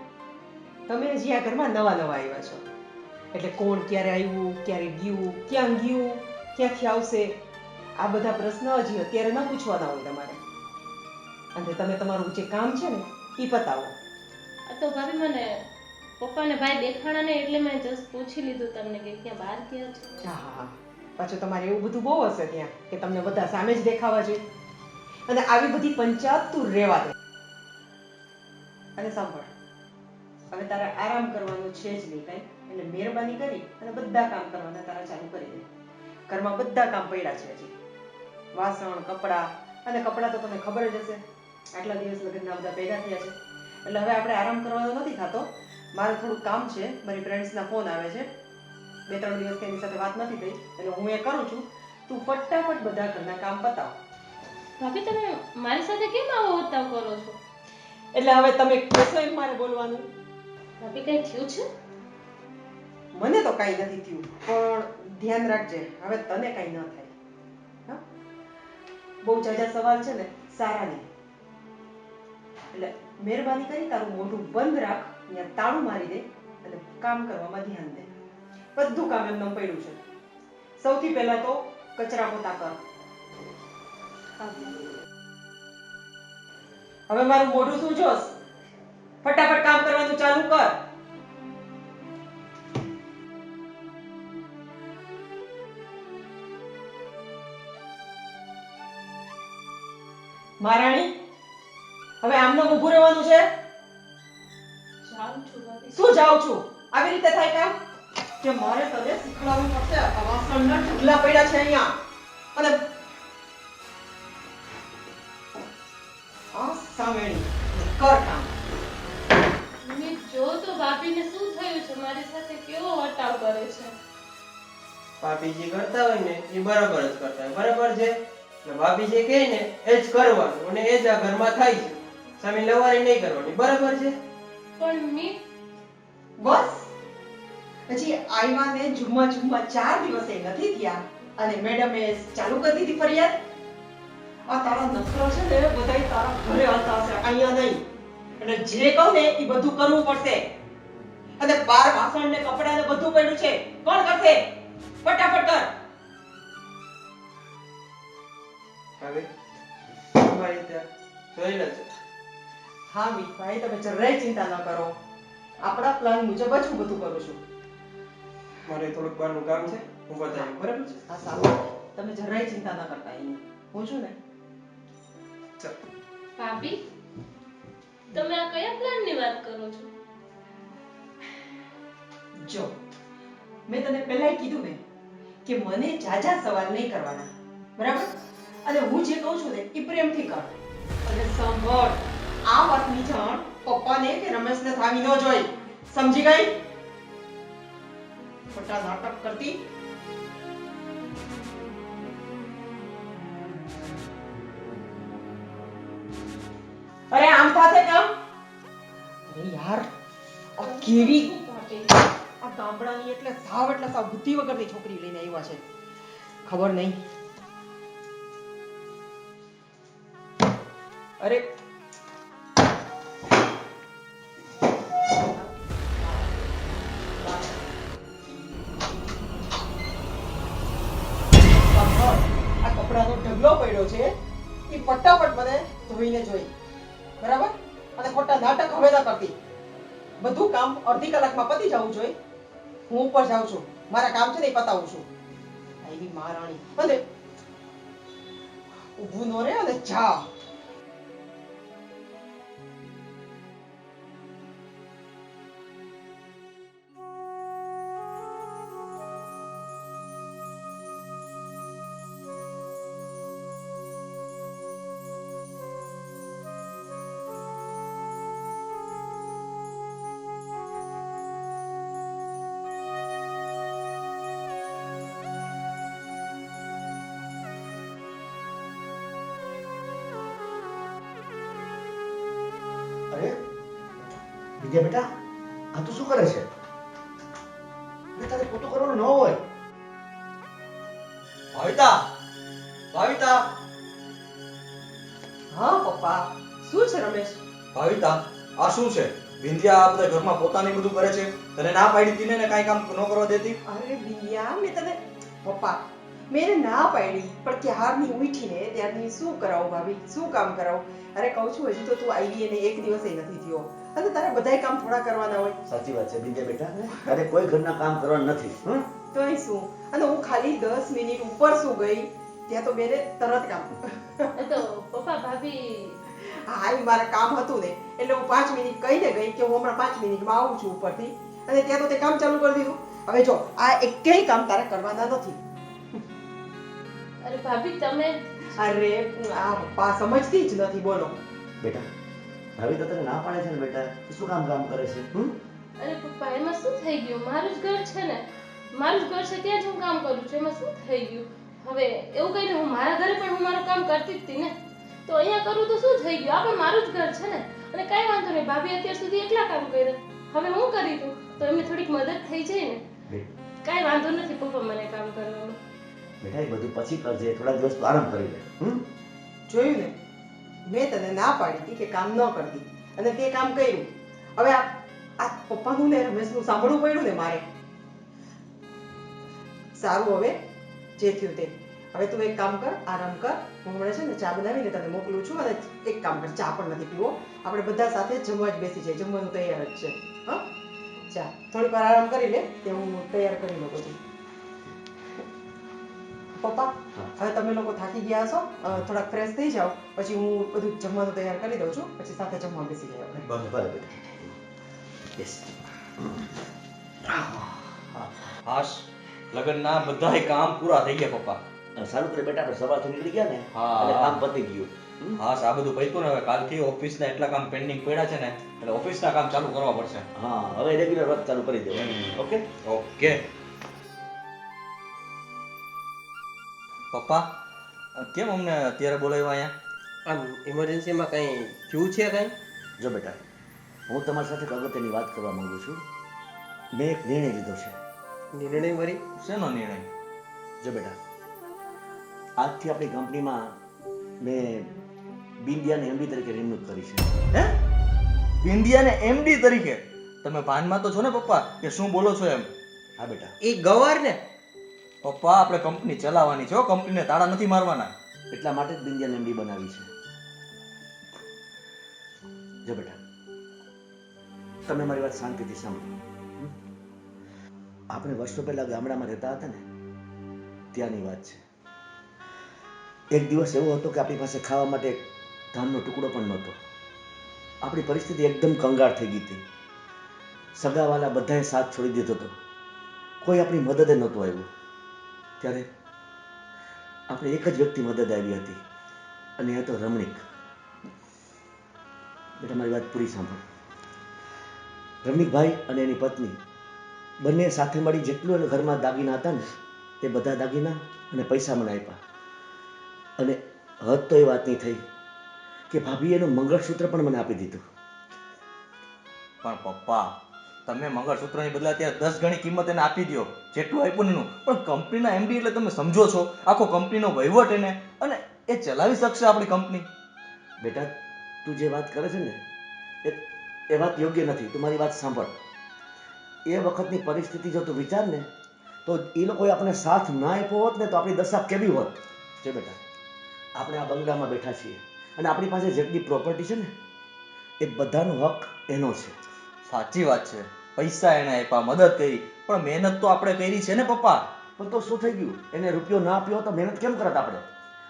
તમે હજી આ ઘરમાં નવા નવા આવ્યા છો, એટલે કોણ ક્યારે આવ્યું, ક્યારે ગયું, ક્યાં ગયું, ક્યાંથી આવશે, આ બધા પ્રશ્ન હજી અત્યારે ન પૂછવાના હોય તમારે. અને તમે તમારું જે કામ છે ને એ પતાવો. આ તો ભાભી મને પપ્પા અને ભાઈ દેખાણા ને એટલે મેં જસ્ટ પૂછી લીધું તમને કે ક્યાં બહાર ગયા છે. હા હા હા, પાછું તમારે એવું બધું બહુ હશે ત્યાં કે તમને બધા સામે જ દેખાવા જોઈએ. અને આવી બધી પંચાયત તું રહેવા દે. અને સાંભળ, હવે તારે આરામ કરવાનું છે જ નહીં કાંઈ, એટલે મહેરબાની કરી અને બધા કામ કરવાના તારા ચાલુ કરી દે. ઘરમાં બધા કામ પડ્યા છે હજી, વાસણ, કપડાં. અને કપડાં તો તમને ખબર જ હશે, આટલા દિવસ લગ્નના બધા ભેગા થયા છે, એટલે હવે આપણે આરામ કરવાનો નથી થતો. મારે થોડું કામ છે, મારી ફ્રેન્ડ્સના ફોન આવે છે, 2-3 દિવસ એની સાથે વાત નથી થઈ, એટલે હું એ કરું છું. તું ફટાફટ બધા ઘરના કામ પતાવ. ભાભી, તમે મારી સાથે કેમ આવો વર્તાવ કરો છો? એટલે હવે તમે કહેશો એમ મારે બોલવાનું. ભાભી, કઈ થયું છે? મને તો કાંઈ નથી થયું, પણ ધ્યાન રાખજે હવે તને કાંઈ ન થાય. હા, બહુ જાજા સવાલ છે ને સારા નહીં, એટલે મહેરબાની કરી તારું મોઢું બંધ રાખ, ત્યાં તાળું મારી દે અને કામ કરવામાં ધ્યાન દે. બધું કામ એમને પડ્યું છે. સૌથી પહેલા તો કચરા પોતા કર. હવે મારું મોઢું શું જોશ? ફટાફટ કામ કરવાનું ચાલુ કર. મહારાણી, હવે આમનું ઊભું રહેવાનું છે? જાઉં છું ભાભી. શું જાઉં છું? આવી રીતે થાય કામ? કે મારે તને શીખવાડવું પડશે. આ વાસણના ઢગલા પડ્યા છે અહીંયા. અને આ સામેણી કર કામ. મમ્મી જો તો ભાભીને શું થયું છે, મારી સાથે કેવો વર્તાવ કરે છે. ભાભી જે કરતા હોય ને એ બરાબર જ કરતા હોય, બરાબર છે ને? ભાભી જે કહે ને એ જ કરવાનું અને એ જ આ ઘરમાં થાય છે. સામે લવારી નહીં કરવાની, બરાબર છે? પણ મી બસ હજી આવ્યા ને જુમ્મા 4 દિવસે નથી થયા અને મેડમે ચાલુ કરી દીધી ફરિયાદ. આ તારા નખરા છે ને બધાય તારા ઘરે હાલતા હશે, અહીંયા નહીં. એટલે જે કહું ને એ બધું કરવું પડશે. અને બાર વાસણ ને કપડા ને બધું પડ્યું છે, કોણ કરશે? ફટાફટ કર. ભાભી તમારી રીતે જોઈ લે છે. હા મીતભાઈ, તમે જરાય ચિંતા ન કરો. આપણા પ્લાન મુજબ જ હું બધું કરું છું. મારે થોડુંક બહારનું કામ છે, હું બતાવ્યું, બરાબર છે? હા સારું, તમે જરાય ચિંતા ન કરતા. એની હું છું ને. ચાલ. ભાભી તમે આ કયા પ્લાનની વાત કરો છો? જો મેં તને પહેલાય કીધું ને કે મને જાજા સવાલ નહીં કરવાના, બરાબર? અને હું જે કહું છું ને એ પ્રેમથી કર. અને સાંભળ, આ વાતની જાણ પપ્પાને કે રમેશને થાવી ન જોઈ. સમજી ગઈ? ખોટા નાટક કરતી. અરે આમ થાશે કામ? અરે યાર, આ કેવી ભાભી આ ગામડાની એટલે સાવ બુદ્ધિ વગરની છોકરી લઈને આવ્યા છે. ખબર નહીં. અરે આ કપડાનો ઢગલો પડ્યો છે, એ ફટાફટ મને ધોઈને જોઈ, બરાબર? અને ખોટા નાટક હવે ના કરતી. બધું કામ અડધી કલાકમાં પતી જવું જોઈએ. હું ઉપર જાઉં છું, મારા કામ છે ને એ પતાવું છું. આવી મહારાણી. અને ઊભું નો રે અને જા. અરે વિદ્યા બેટા, આ તું શું કરે છે? બે તારે ખોટું કરવાનું ન હોય. ભાવિતા, ભાવિતા, હા પપ્પા, શું છે રમેશ? ભાવિતા, આ શું છે? વિંધ્યા આ બધા ઘરમાં પોતાની બધું કરે છે. તને ના પાડી હતી ને કાંઈ કામ ન કરવા દેતી? અરે બિયા, મેં તને પપ્પા મેં એને ના પાડી, પણ ક્યારની ઉઠીને ત્યારની શું કરાવું ભાભી, શું કામ કરાવું? અરે કહું છું, હજી તો તું આવી અને એક દિવસે નથી થયો અને તારે બધાય કામ થોડા કરવાના હોય. સાચી વાત છે વિદ્યા બેટા, તારે કોઈ ઘરના કામ કરવાનું નથી. તોય શું? અને હું ખાલી 10 મિનિટ ઉપર શું ગઈ ત્યાં તો બેને તરત કામ. એ તો પપ્પા ભાભી હા, એ મારા કામ હતું ને એટલે હું 5 મિનિટ કહીને ગઈ કે હું હમણાં 5 મિનિટમાં આવું છું ઉપરથી, અને ત્યાં તો તે કામ ચાલુ કરી દીધું. હવે જો આ એકેય કામ તારે કરવાના નથી. અરે ભાભી તમે અરે આ પપ્પા સમજતી જ નથી. બોલો બેટા, ભાભી તો તને ના પાડે છે ને બેટા, તું શું કામ કરે છે? અરે પપ્પા એમાં શું થઈ ગયું? મારું જ ઘર છે ને, મારું જ ઘર છે, ત્યાં જ હું કામ કરું છું. એમાં શું થઈ ગયું? હવે એવું કઈ ને, હું મારા ઘરે પણ હું મારું કામ કરતી જ હતી ને, તો અહીંયા કરું તો શું થઈ ગયું? આ પણ મારું જ ઘર છે ને. અને કાંઈ વાંધો નહીં, ભાભી અત્યાર સુધી એકલા કામ કર્યા, હવે હું કરી દઉં તો એમને થોડીક મદદ થઈ જાય ને. કાંઈ વાંધો નથી પપ્પા મને કામ કરવાનું. બેટા એ બધું પછી કરજે, થોડા દિવસ તું આરામ કરી લે. જોયું ને, મેં તને ના પાડી હતી કે કામ ન કરતી અને તે કામ કર્યું. હવે આ પપ્પાનું ને રમેશનું સાંભળવું પડ્યું ને મારે. સારું, હવે જે થયું તે. હવે તું એક કામ કર, આરામ કર. હું હમણાં છે ને ચા બનાવીને તને મોકલું છું. અને એક કામ કર, ચા પણ નથી પીવો, આપણે બધા સાથે જમવા જ બેસી જાય. જમવાનું તૈયાર જ છે. હા, ચા થોડીક વાર આરામ કરી લે, તે હું તૈયાર કરી લઉં બધું. પપ્પા હા. હવે તમે લોકો થાકી ગયા હશો, થોડાક ફ્રેશ થઈ જાઓ, પછી હું બધું જમવાનું તૈયાર કરી દઉં છું, પછી સાથે જમવા બેસી જઈએ આપણે. ભલે બેટા. યસ. હાશ, લગ્નના બધાય કામ પૂરા થઈ ગયા પપ્પા. સારું કરે બેટા, આપણે સવારથી નીકળી ગયા ને હા. એટલે કામ પતી ગયું. હાશ, આ બધું પત્યું ને હવે કાલથી ઓફિસના એટલા કામ પેન્ડિંગ પડ્યા છે ને એટલે ઓફિસના કામ ચાલુ કરવા પડશે. હા, હવે રેગ્યુલર વર્ક ચાલુ કરી દેવાનું. ઓકે. ઓકે. પપ્પા, કેમ અમને અત્યારે બોલાવ્યા અહીંયા? આમ ઇમરજન્સીમાં કંઈ થયું છે કંઈ? જો બેટા, હું તમારી સાથે એક અગત્યની વાત કરવા માંગુ છું. મેં એક નિર્ણય લીધો છે. નિર્ણય વળી? શેનો નિર્ણય? જો બેટા, આજથી આપણી કંપનીમાં મેં બિંદિયાને એમડી તરીકે નિમણૂક કરી છે. હે? બિંદિયાને એમડી તરીકે? તમે ભાનમાં તો છો ને પપ્પા કે શું બોલો છો એમ? હા બેટા. એ ગવાર ને? પપ્પા, આપણે કંપની ચલાવવાની છે, કંપનીને તાળા નથી મારવાના. એટલા માટે જ બિંદિયાને એમડી બનાવી છે. જો બેટા, તમે મારી વાત શાંતિથી સાંભળો. આપણે વર્ષો પહેલા ગામડામાં રહેતા હતા ને, ત્યાંની વાત છે. એક દિવસ એવો હતો કે આપણી પાસે ખાવા માટે એક ધાનનો ટુકડો પણ નહોતો. આપણી પરિસ્થિતિ એકદમ કંગાળ થઈ ગઈ હતી. સગાવાલા બધાએ સાથ છોડી દીધો હતો. કોઈ આપણી મદદે નહોતું આવ્યું. ત્યારે આપણે એક જ વ્યક્તિ મદદ આવી હતી, અને એ હતો રમણીક. બેટા, મારી વાત પૂરી સાંભળ. રમણીકભાઈ અને એની પત્ની બંને સાથે મળી જેટલું એના ઘરમાં દાગીના હતા ને, એ બધા દાગીના અને પૈસા મને આપ્યા. અને હદ તો એ વાતની થઈ કે ભાભીએ એનું મંગળસૂત્ર પણ મને આપી દીધું. પણ પપ્પા, તમે મંગળસૂત્રની બદલે અત્યારે 10 ગણી કિંમત એને આપી દો, જેટલું આપ્યું ને એનું. પણ કંપનીના એમડી એટલે તમે સમજો છો, આખો કંપનીનો વહીવટ એને, અને એ ચલાવી શકશે આપણી કંપની. બેટા, તું જે વાત કરે છે ને એ વાત યોગ્ય નથી. તું મારી વાત સાંભળ. એ વખતની પરિસ્થિતિ જો તું વિચાર ને, તો એ લોકોએ આપણને સાથ ના આપ્યો હોત ને તો આપણી દશા કેવી હોત. જો બેટા, આપણે આ બંગલામાં બેઠા છીએ અને આપણી પાસે જેટલી પ્રોપર્ટી છે ને, એ બધાનો હક એનો છે. સાચી વાત છે, પૈસા એને આપ્યા, મદદ કરી, પણ મહેનત તો આપણે કરી છે ને પપ્પા. પણ તો શું થઈ ગયું? એને રૂપિયો ના આપ્યો હોત તો મહેનત કેમ કરત આપણે?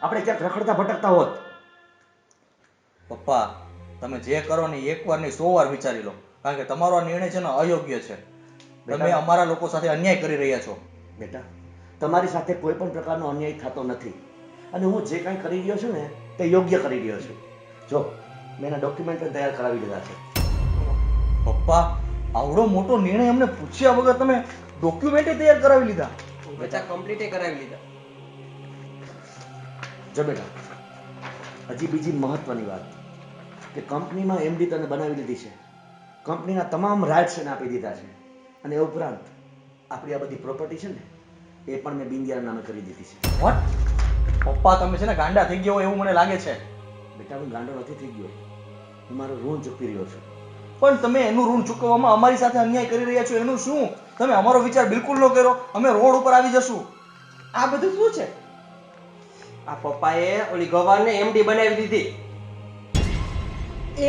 આપણે ક્યાંક રખડતા ભટકતા હોત. પપ્પા, તમે જે કરો ને એક વાર નહીં 100 વાર વિચારી લો, કારણ કે તમારો આ નિર્ણય છે ને અયોગ્ય છે. તમે બેટા. અમારા લોકો સાથે અન્યાય કરી રહ્યા છો. બેટા, તમારી સાથે કોઈ પણ પ્રકારનો અન્યાય થતો નથી, અને હું જે કાંઈ કરી રહ્યો છું ને તે યોગ્ય કરી રહ્યો છું. જો, મેં એના ડોક્યુમેન્ટ પણ તૈયાર કરાવી લીધા છે. પપ્પા, આવડો મોટો નિર્ણય અમને પૂછ્યા વગર તમે ડોક્યુમેન્ટ તૈયાર કરાવી લીધા? બધા કમ્પ્લીટ કરાવી લીધા. જો બેટા, હજી બીજી મહત્વની વાત કે કંપનીમાં એમડી તને બનાવી લીધી છે. કંપનીના તમામ રાઇટ્સ એને આપી દીધા છે, અને એ ઉપરાંત આપણી આ બધી પ્રોપર્ટી છે ને, એ પણ મેં બિંદિયાના નામે કરી દીધી છે. વોટ? પપ્પા, તમે છે ને ગાંડા થઈ ગયા હોય એવું મને લાગે છે. બેટા, હું ગાંડો નથી થઈ ગયો. હું મારું ઋણ ચૂકવી રહ્યો છું. પણ તમે એનું ઋણ ચૂકવવામાં અમારી સાથે અન્યાય કરી રહ્યા છો એનું શું? તમે અમારો વિચાર બિલકુલ ન કર્યો, અમે રોડ ઉપર આવી જશું. આ બધું શું છે? આ પપ્પાએ ઓલી ગવારને એમડી બનાવી દીધી.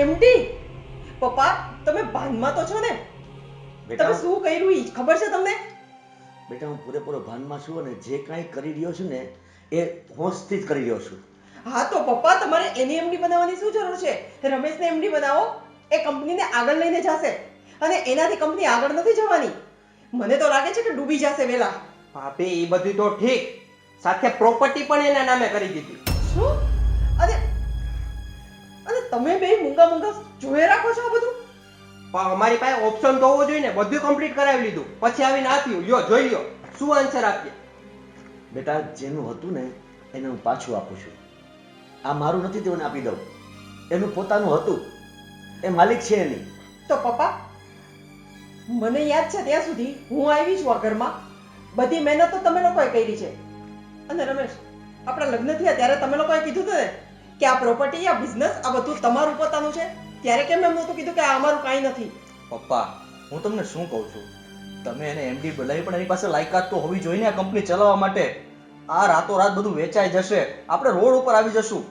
એમડી? પપ્પા, તમે ભાનમાં તો છો ને? બેટા, તમે શું કર્યું ઈ ખબર છે તમને? બેટા, હું પૂરેપૂરો ભાનમાં છું, અને જે કાંઈ કરી રહ્યો છું ને એ હોશથી જ કરી રહ્યો છું. હા, તો પપ્પા તમારે એની એમડી બનાવવાની શું જરૂર છે? રમેશને એમડી બનાવો, એ કંપનીને આગળ લઈને જશે, અને એનાથી કંપની આગળ નથી જવાની. મને તો લાગે છે કે ડૂબી જશે વેલા. ભાભી, એ બધું તો ઠીક, સાથે પ્રોપર્ટી પણ એના નામે કરી દીધી. શું? અને અને તમે બે મૂંગા મૂંગા જોયે રાખો છો આ બધું? પણ અમારી પાસે ઓપ્શન તો હોવો જોઈએ ને, બધું કમ્પ્લીટ કરાવી લીધું, પછી આવીને આપ્યું. લ્યો જોઈ લ્યો શું આન્સર આપીએ. બેટા, જેનું હતું ને એને હું પાછું આપું છું. આ મારું નથી, તેઓને આપી દઉં. એનું પોતાનું હતું, એ માલિક છે એની. તો પપ્પા, મને યાદ છે ત્યાં સુધી હું આવી છું આ ઘરમાં, બધી મહેનત તો તમે લોકોએ કરી છે. અને રમેશ, આપણા લગ્ન થયા ત્યારે તમે લોકોએ કીધું હતું ને કે આ પ્રોપર્ટી, આ બિઝનેસ, આ બધું તમારું પોતાનું છે. ત્યારે કેમ એમ નહોતું કીધું કે આ અમારું કાંઈ નથી? પપ્પા, હું તમને શું કહું છું, તમે એને એમડી બોલાવી, પણ એની પાસે લાયકાત તો હોવી જોઈએ ને આ કંપની ચલાવવા માટે. આ રાતોરાત બધું વેચાઈ જશે, આપણે રોડ ઉપર આવી જશું.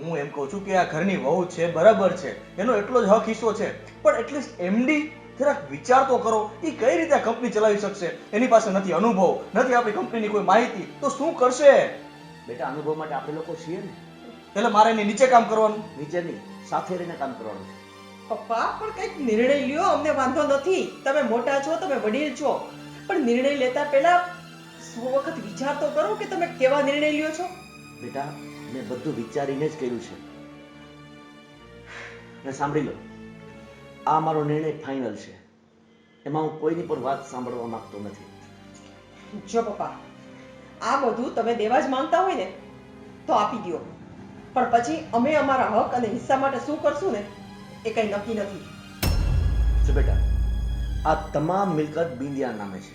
હું એમ કહું છું કે આ ઘરની વહુ છે, બરાબર છે, એનો એટલો જ હક હિસ્સો છે, પણ એટલીસ્ટ એમડી જરાક વિચાર તો કરો, એ કઈ રીતે આ કંપની ચલાવી શકશે? એની પાસે નથી અનુભવ, નથી આપણી કંપનીની કોઈ માહિતી, તો શું કરશે? બેટા અનુભવ માટે આપણે લોકો છીએ ને. એટલે મારે એની નીચે કામ કરવાનું. નીચે નહીં, સાથે રહીને કામ કરવાનું છે. પપ્પા પણ કંઈક નિર્ણય લ્યો, અમને વાંધો નથી. તમે મોટા છો, તમે વડીલ છો, પણ નિર્ણય લેતા પહેલા 100 વખત વિચાર તો કરો કે તમે કેવા નિર્ણય લ્યો છો. બેટા મેં બધું વિચારીને જ કર્યું છે. ને સાંભળી લો, આ મારો નિર્ણય ફાઇનલ છે. એમાં હું કોઈની પણ વાત સાંભળવા માંગતો નથી. જો પપ્પા, આ બધું તમે દેવા જ માંગતા હોય ને તો આપી દો, પણ પછી અમે અમારા હક અને હિસ્સા માટે શું કરશું ને એ કઈ નક્કી નથી. જો બેટા, આ તમામ મિલકત બિંદિયા નામે છે.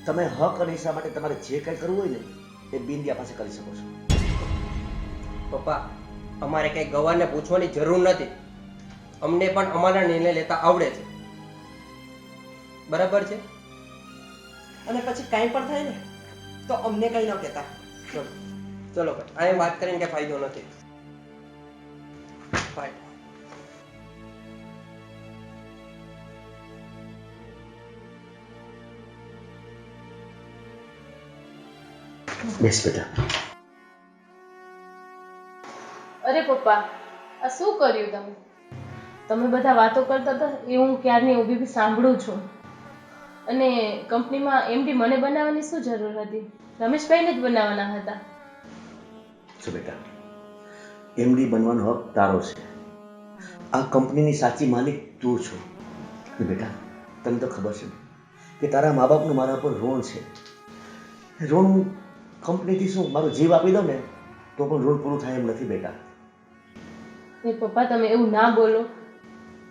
તમે હક અને હિસ્સા માટે તમારે જે કંઈ કરવું હોય ને એ બિંદિયા પાસે કરી શકો છો. પપ્પા, અમારે કઈ ગવારને પૂછવાની જરૂર નથી. અમને પણ અમારા નિર્ણય લેતા આવડે છે, બરાબર છે? અને પછી કાંઈ પણ થાય ને તો અમને કઈ ન કહેતા. ચલો ભાઈ, આ વાત કરીને કઈ ફાયદો નથી. બાય. બેસ બેટા. અરે પપ્પા, આ શું કર્યું તમે? તમે બધા વાતો કરતા હતા એ હું ક્યારની ઊભી બી સાંભળું છું. અને કંપનીમાં એમડી મને બનાવવાની શું જરૂર હતી? રમેશભાઈને જ બનાવવાના હતા. જો બેટા, એમડી બનવાનો હક તારો છે. આ કંપનીની સાચી માલિક તું છો. અને બેટા તને તો ખબર છે કે તારા મા બાપનું મારા પર ઋણ છે. ઋણ કંપનીથી શું મારો જીવ આપી દઉં ને તો પણ ઋણ પૂરું થાય એમ નથી બેટા. એ પપ્પા, તમે એવું ના બોલો.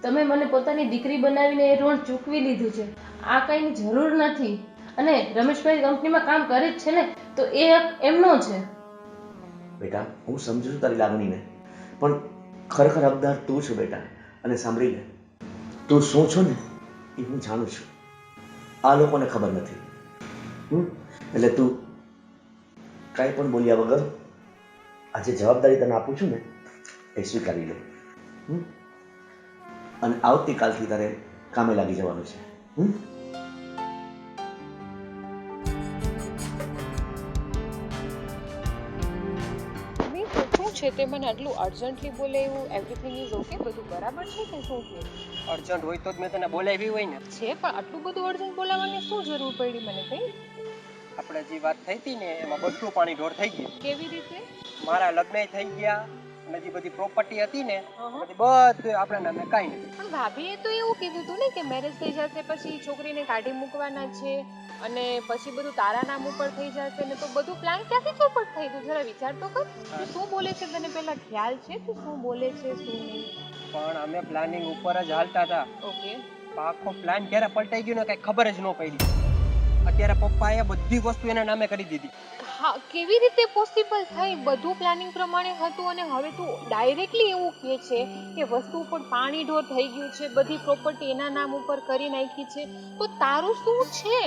તમે મને પોતાની દીકરી બનાવીને એ ઋણ ચૂકવી લીધું છે. આ કંઈની જરૂર નથી. અને રમેશભાઈ કંપનીમાં કામ કરે જ છે ને, તો એ હક એમનો છે. બેટા હું સમજુ છું તારી લાગણીને, પણ ખરેખર હકદાર તું છો બેટા. અને સાંભળી લે, તું શું છો ને એ હું જાણું છું. આ લોકોને ખબર નથી. એટલે તું કાંઈ પણ બોલ્યા વગર આ જે જવાબદારી તને આપું છું ને એ સ્વીકારી લે. અને આવતીકાલથી તારે કામે લાગી જવાનું છે. શું છે તે મને આટલું અર્જન્ટલી બોલે એવું? Everything is okay? બધું બરાબર છે કે શું છે? અર્જન્ટ હોય તો જ મેં તને બોલાવી હોય ને. છે પણ આટલું બધું અર્જન્ટ બોલાવવાની શું જરૂર પડી મને કઈ? આપણે જે વાત થઈ હતી ને એમાં બધું પાણી ઢોળ થઈ ગયું. કેવી રીતે? મારા લગ્ન થઈ ગયા અને જે બધી પ્રોપર્ટી હતી ને બધી બધું આપણા નામે કાંઈ નથી. પણ ભાભીએ તો એવું કીધું હતું ને કે મેરેજ થઈ જશે પછી છોકરીને કાઢી મૂકવાના છે અને પછી બધું તારા નામ ઉપર થઈ જશે ને, તો બધું પ્લાન ક્યાંથી ચોપટ થઈ? તું જરા વિચાર તો કર. તું શું બોલે છે તને પહેલા ખ્યાલ છે તું શું બોલે છે શું નહીં? પણ અમે પ્લાનિંગ ઉપર જ હાલતા હતા. ઓકે. આખો પ્લાન ક્યારે પલટાઈ ગયો ને કઈ ખબર જ ન પડી. અત્યારે પપ્પાએ બધી વસ્તુ એના નામે કરી દીધી. હા, કેવી રીતે પોસિબલ થાય? બધું પ્લાનિંગ પ્રમાણે હતું અને હવે તું ડાયરેક્ટલી એવું કહે છે કે વસ્તુ ઉપર પાણી ઢોર થઈ ગયું છે, બધી પ્રોપર્ટી એના નામ ઉપર કરી નાખી છે, તો તારું શું છે?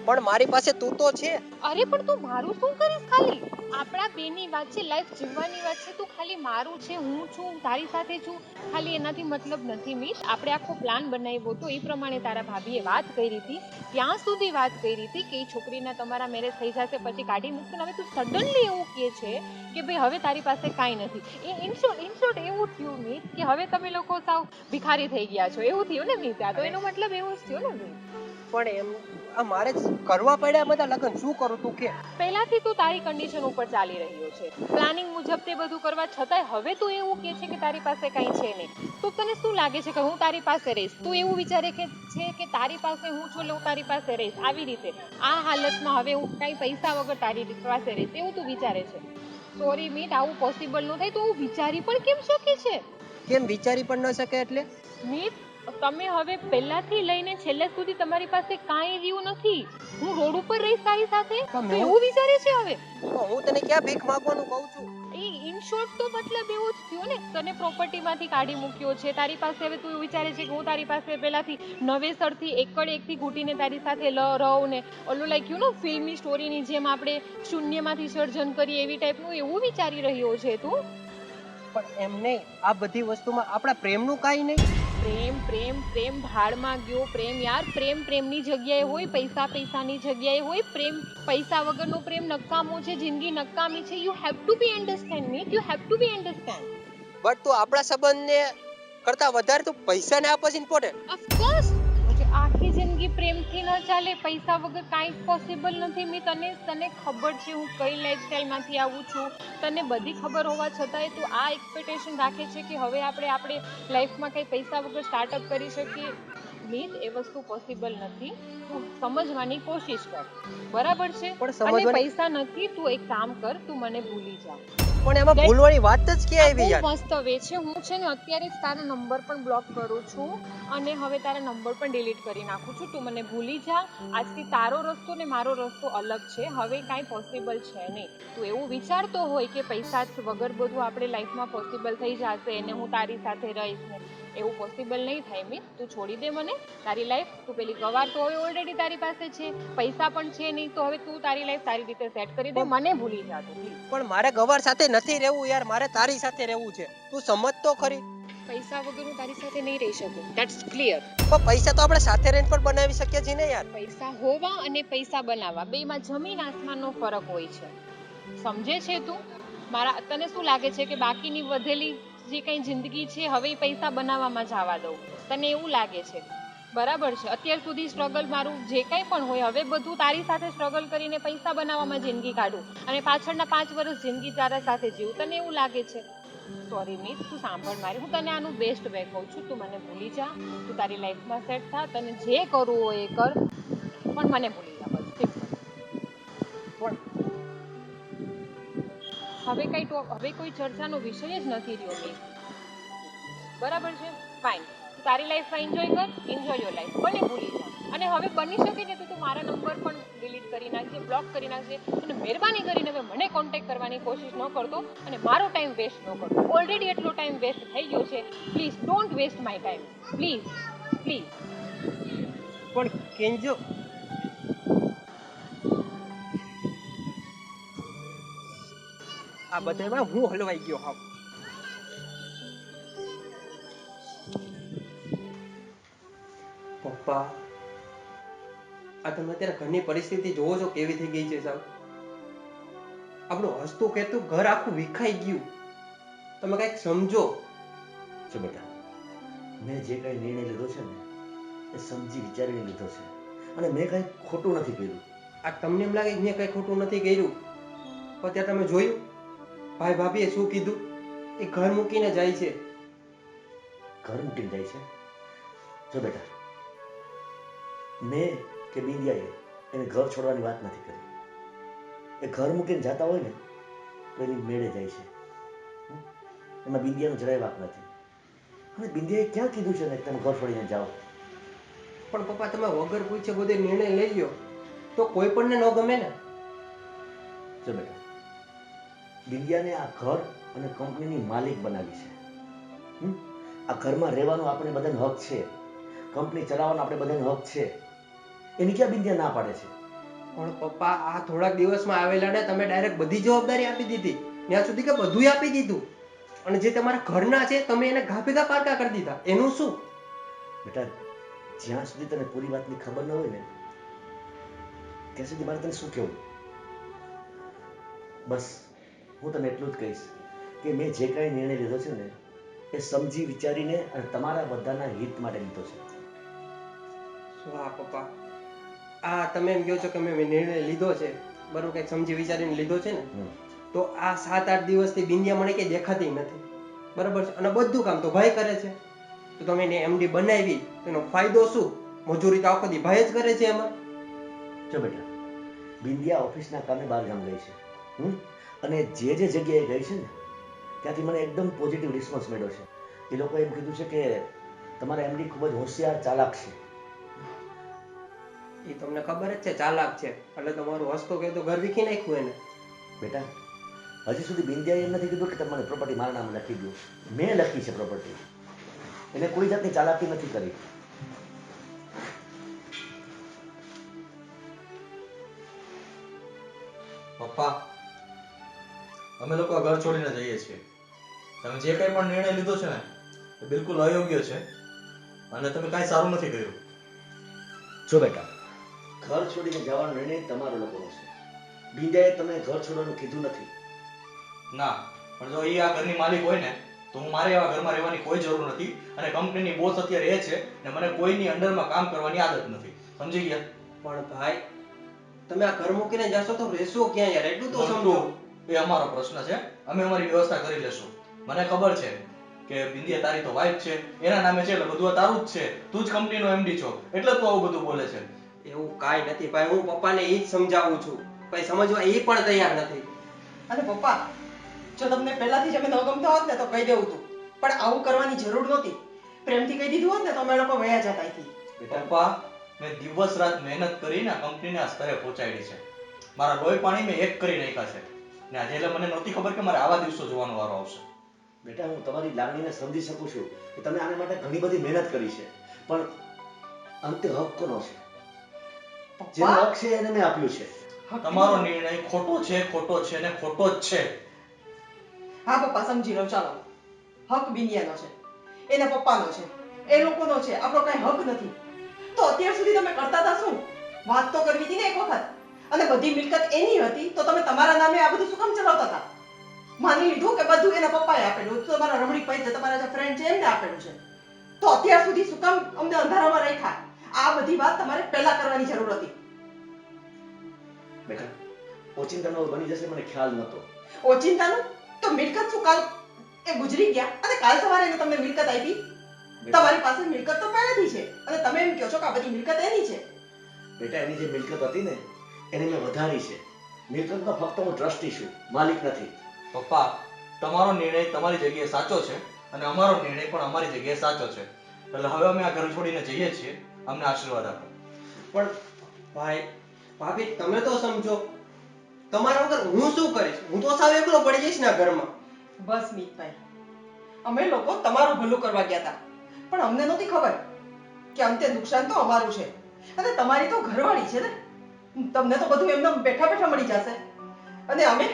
પણ મારી પાસે તું તો છે. અરે પણ તું મારું શું કરીશ? ખાલી આપણા બેની વાત છે, લાઈફ જીવવાની વાત છે. તું ખાલી મારું છે, હું છું, તારી સાથે છું, ખાલી એનાથી મતલબ નથી. મીત, આપણે આખો પ્લાન બનાવ્યો હતો એ પ્રમાણે તારા ભાભીએ વાત કરી હતી, ત્યાં સુધી વાત કરી હતી કે એ છોકરીના તમારા મેરેજ થઈ જશે પછી કાઢી મૂકશે. હવે તું સડનલી એવું કહે છે કે ભાઈ હવે તારી પાસે કાંઈ નથી. એ ઇન શોર્ટ એવું થયું મીત કે હવે તમે લોકો સાવ ભિખારી થઈ ગયા છો, એવું થયું ને મીત? આ તો એનો મતલબ એવું જ થયો ને મીત. પણ એમ આ મારે જ કરવા પડ્યા બધા લગ્ન. શું કરું તું કે? પહેલાથી તું તારી કન્ડિશન ઉપર ચાલી રહ્યો છે, પ્લાનિંગ મુજબ તે બધું કરવા છતાંય હવે તું એવું કહે છે કે તારી પાસે કાંઈ છે નહીં. તો તને શું લાગે છે કે હું તારી પાસે રહીશ? તું એવું વિચારે છે કે તારી પાસે હું છું એટલે હું તારી પાસે રહીશ? આવી રીતે આ હાલતમાં હવે હું કાંઈ પૈસા વગર તારી પાસે રહીશ એવું તું વિચારે છે? સોરી મીત, આવું પોસિબલ ન થાય. તો હું વિચારી પણ કેમ શકે છે? કેમ વિચારી પણ ન શકે એટલે? મીત, તમે હવે પહેલાથી લઈને છેલ્લે સુધી તમારી પાસે કાંઈ રહ્યું નથી. હું રોડ ઉપર રહીશ તારી સાથે? તો એવું વિચારે છે હવે? હું તને ક્યાં ભીખ માંગવાનું કહું છું? ઇન શોર્ટ તો મતલબ એવું જ થયું ને, તને પ્રોપર્ટીમાંથી કાઢી મૂક્યો છે, તારી પાસે હવે તું વિચારે છે કે હું તારી પાસે પહેલાથી નવેસરથી એકથી ઘૂંટીને તારી સાથે રહું ને ઓલું લાઈક યુ નો ફિલ્મી સ્ટોરીની જેમ આપણે શૂન્યમાંથી સર્જન કરીએ એવી ટાઈપનું એવું વિચારી રહ્યો છે તું? પણ એમ નહીં, આ બધી વસ્તુમાં આપણા પ્રેમનું કાંઈ નહીં. પ્રેમ પ્રેમ પ્રેમ ભાડમાં ગયો પ્રેમ યાર. પ્રેમ પ્રેમની જગ્યાએ હોય, પૈસા પૈસાની જગ્યાએ હોય. પ્રેમ પૈસા વગરનો પ્રેમ નકામો છે, જિંદગી નકામી છે. You have to be understand Meet, you have to be understand. But તું આપણા સંબંધને કરતા વધારે તું પૈસાને આપે છે ઇમ્પોર્ટન્ટ. ઓફકોર્સ આખી જિંદગી પ્રેમથી ન ચાલે, પૈસા વગર કાંઈ જ પોસિબલ નથી. મી તને ખબર છે હું કઈ લાઈફસ્ટાઈલમાંથી આવું છું, તને બધી ખબર હોવા છતાંય તું આ એક્સપેક્ટેશન રાખે છે કે હવે આપણે લાઈફમાં કંઈ પૈસા વગર સ્ટાર્ટઅપ કરી શકીએ. મીત એ વસ્તુ પોસિબલ નથી. તું સમજવાની કોશિશ કર, બરાબર છે? પણ અને સમજવાની- પૈસા નથી, તું એક કામ કર, તું મને ભૂલી જા. પણ એમાં ભૂલવાની વાત જ ક્યાં આવી બહુ યાર? મસ્ત વે છે. હું છે ને અત્યારે જ તારા નંબર પણ બ્લોક કરું છું અને હવે તારા નંબર પણ ડિલીટ કરી નાખું છું. તું મને ભૂલી જા. આજથી તારો રસ્તો ને મારો રસ્તો અલગ છે. હવે કાંઈ પોસિબલ છે નહીં. તું એવું વિચારતો હોય કે પૈસા વગર બધું આપણે લાઈફમાં પોસિબલ થઈ જશે અને હું તારી સાથે રહીશ ને, એવું પોસિબલ નહીં થાય મીત. તું છોડી દે મને, તારી લાઈફ. તું પેલી ગવાર તો હવે ઓલરેડી તારી પાસે છે, પૈસા પણ છે નહીં, તો હવે તું તારી લાઈફ તારી રીતે સેટ કરી દે. મને ભૂલી જા તું પ્લીઝ. પણ મારે ગવાર સાથે નથી રહેવું યાર, મારે તારી સાથે રહેવું છે. તું સમજ તો ખરી. પૈસા વગર હું તારી સાથે નહીં રહી શકું, ધેટ્સ ક્લિયર. પણ પૈસા તો આપણે સાથે રહીને પણ બનાવી શકીએ છીએ ને યાર. પૈસા હોવા અને પૈસા બનાવવા બેમાં જમીન આસમાનનો ફરક હોય છે, સમજે છે તું? તને શું લાગે છે કે બાકીની વધેલી જે કંઈ જિંદગી છે હવે એ પૈસા બનાવવામાં જવા દઉં? તને એવું લાગે છે? બરાબર છે. અત્યાર સુધી સ્ટ્રગલ મારું જે કંઈ પણ હોય, હવે બધું તારી સાથે સ્ટ્રગલ કરીને પૈસા બનાવવામાં જિંદગી કાઢું અને પાછળના 5 વર્ષ જિંદગી તારા સાથે જીવું, તને એવું લાગે છે? સોરી મીત, તું સાંભળ મારી, હું તને આનું બેસ્ટ વે કહું છું. તું મને ભૂલી જા, તું તારી લાઈફમાં સેટ થા, તને જે કરવું હોય એ કર, પણ મને ભૂલી જા બસ. પણ હવે કોઈ ચર્ચાનો વિષય જ નથી રહ્યો મીત, બરાબર છે? ફાઇન, તારી લાઈફમાં એન્જોય કર, એન્જોય યોર લાઈફ, મને ભૂલી જા. અને હવે બની શકે ને તો તું મારા નંબર પણ ડિલીટ કરી નાખજે, બ્લોક કરી નાખજે અને મહેરબાની કરીને હવે મને કોન્ટેક્ટ કરવાની કોશિશ ન કરતો અને મારો ટાઈમ વેસ્ટ ન કરતો. ઓલરેડી એટલો ટાઈમ વેસ્ટ થઈ ગયો છે. Please don't waste my time, please please. પણ કેન્જો, આ બધામાં હું હલવાઈ ગયો હાવ. પપ્પા, આ તમે અત્યારે ઘરની પરિસ્થિતિ જોવો છો કેવી થઈ ગઈ છે સાહેબ. આપણું હસતું કહેતું ઘર આખું વિખાઈ ગયું. તમે કઈક સમજો. જો બેટા, મેં જે કાંઈ નિર્ણય લીધો છે ને એ સમજી વિચારીને લીધો છે અને મેં કાંઈ ખોટું નથી કર્યું. આ તમને એમ લાગે કે મેં કઈ ખોટું નથી કર્યું, પણ ત્યાં તમે જોયું ભાઈ ભાભીએ શું કીધું? એ ઘર મૂકીને જાય છે. ઘર મૂકીને જાય છે? જો બેટા, મેં કે બિંદિયાએ એને ઘર છોડવાની વાત નથી કરી. એ ઘર મૂકીને જતા હોય ને તો એની મેળે જાય છે. એમાં બિંદિયાનો જરાય વાક નથી. હવે બિંદિયાએ ક્યાં કીધું છે ને કે તમે ઘર છોડીને જાઓ? પણ પપ્પા, તમે વગર પૂછે બધે નિર્ણય લઈ લ્યો તો કોઈ પણને ન ગમે ને. જો બેટા, બિંદિયાને આ ઘર અને કંપનીની માલિક બનાવી છે. આ ઘરમાં રહેવાનો આપણે બધાને હક છે, કંપની ચલાવવાનો આપણે બધાને હક છે. એની ક્યાં બિંદિયા ના પાડે છે? પણ પપ્પા, આ થોડાક દિવસમાં આવેલા ને તમે ડાયરેક્ટ બધી જવાબદારી આપી દીધી, ત્યાં સુધી કે બધું આપી દીધું, અને જે તમારા ઘરના છે તમે એને ઘા ભેગા પારકા કરી દીધા. એનું શું? બેટા, જ્યાં સુધી તને પૂરી વાતની ખબર ન હોય ને ત્યાં સુધી મારે તને શું કહેવું? બસ હું તને એટલું જ કહીશ કે મેં જે કાંઈ નિર્ણય લીધો છે ને એ સમજી વિચારીને અને તમારા બધાના હિત માટે લીધો છે. વાહ પપ્પા, આ તમે એમ કહો છો કે મેં નિર્ણય લીધો છે, બરોબર, કંઈક સમજી વિચારીને લીધો છે ને, તો આ 7-8 દિવસથી બિંદિયા મને કઈ દેખાતી નથી, બરાબર છે, અને બધું કામ તો ભાઈ કરે છે. તો તમે એને એમડી બનાવી તો એનો ફાયદો શું? મજૂરી તો આખો દી ભાઈ જ કરે છે એમાં. જો બેટા, બિંદિયા ઓફિસના કામે બહાર ગામ ગઈ છે, અને જે જગ્યાએ ગઈ છે ને ત્યાંથી મને એકદમ પોઝિટિવ રિસ્પોન્સ મળ્યો છે. એ લોકોએ એમ કીધું છે કે તમારા એમડી ખૂબ જ હોશિયાર ચાલાક છે. એ તમને ખબર જ છે ચાલાક છે, એટલે તમારું હસતો કહેતો ઘર વીખી નાખ્યું એને. બેટા, હજી સુધી બિંદિયાએ એમ નથી કીધું કે તમારે પ્રોપર્ટી મારા નામે લખી દો. મેં લખી છે પ્રોપર્ટી. એને કોઈ જાતની ચાલાકી નથી કરી. પપ્પા, અમે લોકો આ ઘર છોડીને જઈએ છીએ. તમે જે કંઈ પણ નિર્ણય લીધો છે ને એ બિલકુલ અયોગ્ય છે અને તમે કાંઈ સારું નથી કર્યું. જો બેટા, ઘર છોડીને જવાનો નિર્ણય તમારો લોકોનો છે. બિંદ્યાએ તમે ઘર છોડવાનું કીધું નથી. ના, પણ જો એ આ ઘરની માલિક હોય ને તો હું મારે એવા ઘરમાં રહેવાની કોઈ જરૂર નથી. અને કંપનીની બોસ અત્યારે એ છે ને મને કોઈની અંડરમાં કામ કરવાની આદત નથી. સમજી ગયા? પણ ભાઈ તમે આ ઘર મૂકીને જશો તો રહેશો ક્યાં યાર? એટલું તો સમજો. એ અમારો પ્રશ્ન છે. અમે અમારી વ્યવસ્થા કરી લેશું. મને ખબર છે કે બિંદિયા તારી તો વાઇફ છે, એના નામે છે એટલે બધું આ તારું જ છે. તું જ કંપનીનો એમડી છો એટલે તું આવું બધું બોલે છે. એવું કાંઈ નથી ભાઈ, હું પપ્પાને ઈ જ સમજાવું છું. ભાઈ સમજવા ઈ પણ તૈયાર નથી. અને પપ્પા, જો તમને પહેલાથી જ અમે ન ગમતા હોત ને તો કહી દેવું હતું, પણ આવું કરવાની જરૂર નહોતી. પ્રેમથી કહી દીધું હોત ને તો અમે લોકો વયા જતા અહીંથી. પપ્પા, મેં દિવસ રાત મહેનત કરીને આ કંપનીને આ સ્તરે પહોંચાડી છે. મારા લોહી પાણી મેં એક કરી નાખ્યા છે ને આજે એટલે મને નહોતી ખબર કે મારે આવા દિવસો જોવાનો વારો આવશે. બેટા, હું તમારી લાગણીને સમજી શકું છું કે તમે આના માટે ઘણી બધી મહેનત કરી છે, પણ અંતે હક કોનો છે? જેનો પપ્પા, હક છે એને મેં આપ્યું છે. તમારો નિર્ણય ખોટો છે ને ખોટો જ છે. હા પપ્પા, સમજી લો. ચાલો, હક બિનિયાનો છે, એના પપ્પાનો છે, એ લોકોનો છે, આપણો કઈ હક નથી. તો અત્યાર સુધી તમે કરતા હતા શું? વાત તો કરવી હતી ને એક વખત. અને બધી મિલકત એની હતી તો તમે તમારા નામે આ બધું શું કામ ચલાવતા હતા? માની લીધું કે બધું એના પપ્પાએ આપેલું, તમારા રમણીક ભાઈ છે, તમારા જે ફ્રેન્ડ છે એમને આપેલું છે, તો અત્યાર સુધી શું કામ અમને અંધારામાં રાખ્યા? આ બધી વાત તમારે પહેલા કરવાની જરૂર હતી. બેટા, ઓચિંતાનો બની જશે મને ખ્યાલ નહોતો. ઓચિંતાનું તો મિલકત શું કાલ એ ગુજરી ગયા અને કાલ સવારે એને તમને મિલકત આપી? તમારી પાસે મિલકત તો પહેલેથી છે અને તમે એમ કહો છો કે આ બધી મિલકત એની છે. બેટા, એની જે મિલકત હતી ને એને મેં વધારી છે. મિલકતનો ફક્ત હું ટ્રસ્ટી છું, માલિક નથી. પપ્પા, તમારો નિર્ણય તમારી જગ્યાએ સાચો છે અને અમારો નિર્ણય પણ અમારી જગ્યાએ સાચો છે. એટલે હવે અમે આ ઘર છોડીને જઈએ છીએ. અમને આશીર્વાદ આપો. પણ ભાઈ ભાભી તમે તો સમજો. તમારા વગર હું શું કરીશ? હું તો સાવ એકલો પડી જઈશ ને આ ઘરમાં. બસ મિતભાઈ, અમે લોકો તમારું ભલું કરવા ગયા હતા, પણ અમને નહોતી ખબર કે અંતે નુકસાન તો અમારું છે. અને તમારી તો ઘરવાળી છે ને, તમને તો બધું એમને બેઠા બેઠા મળી જશે. અને અમે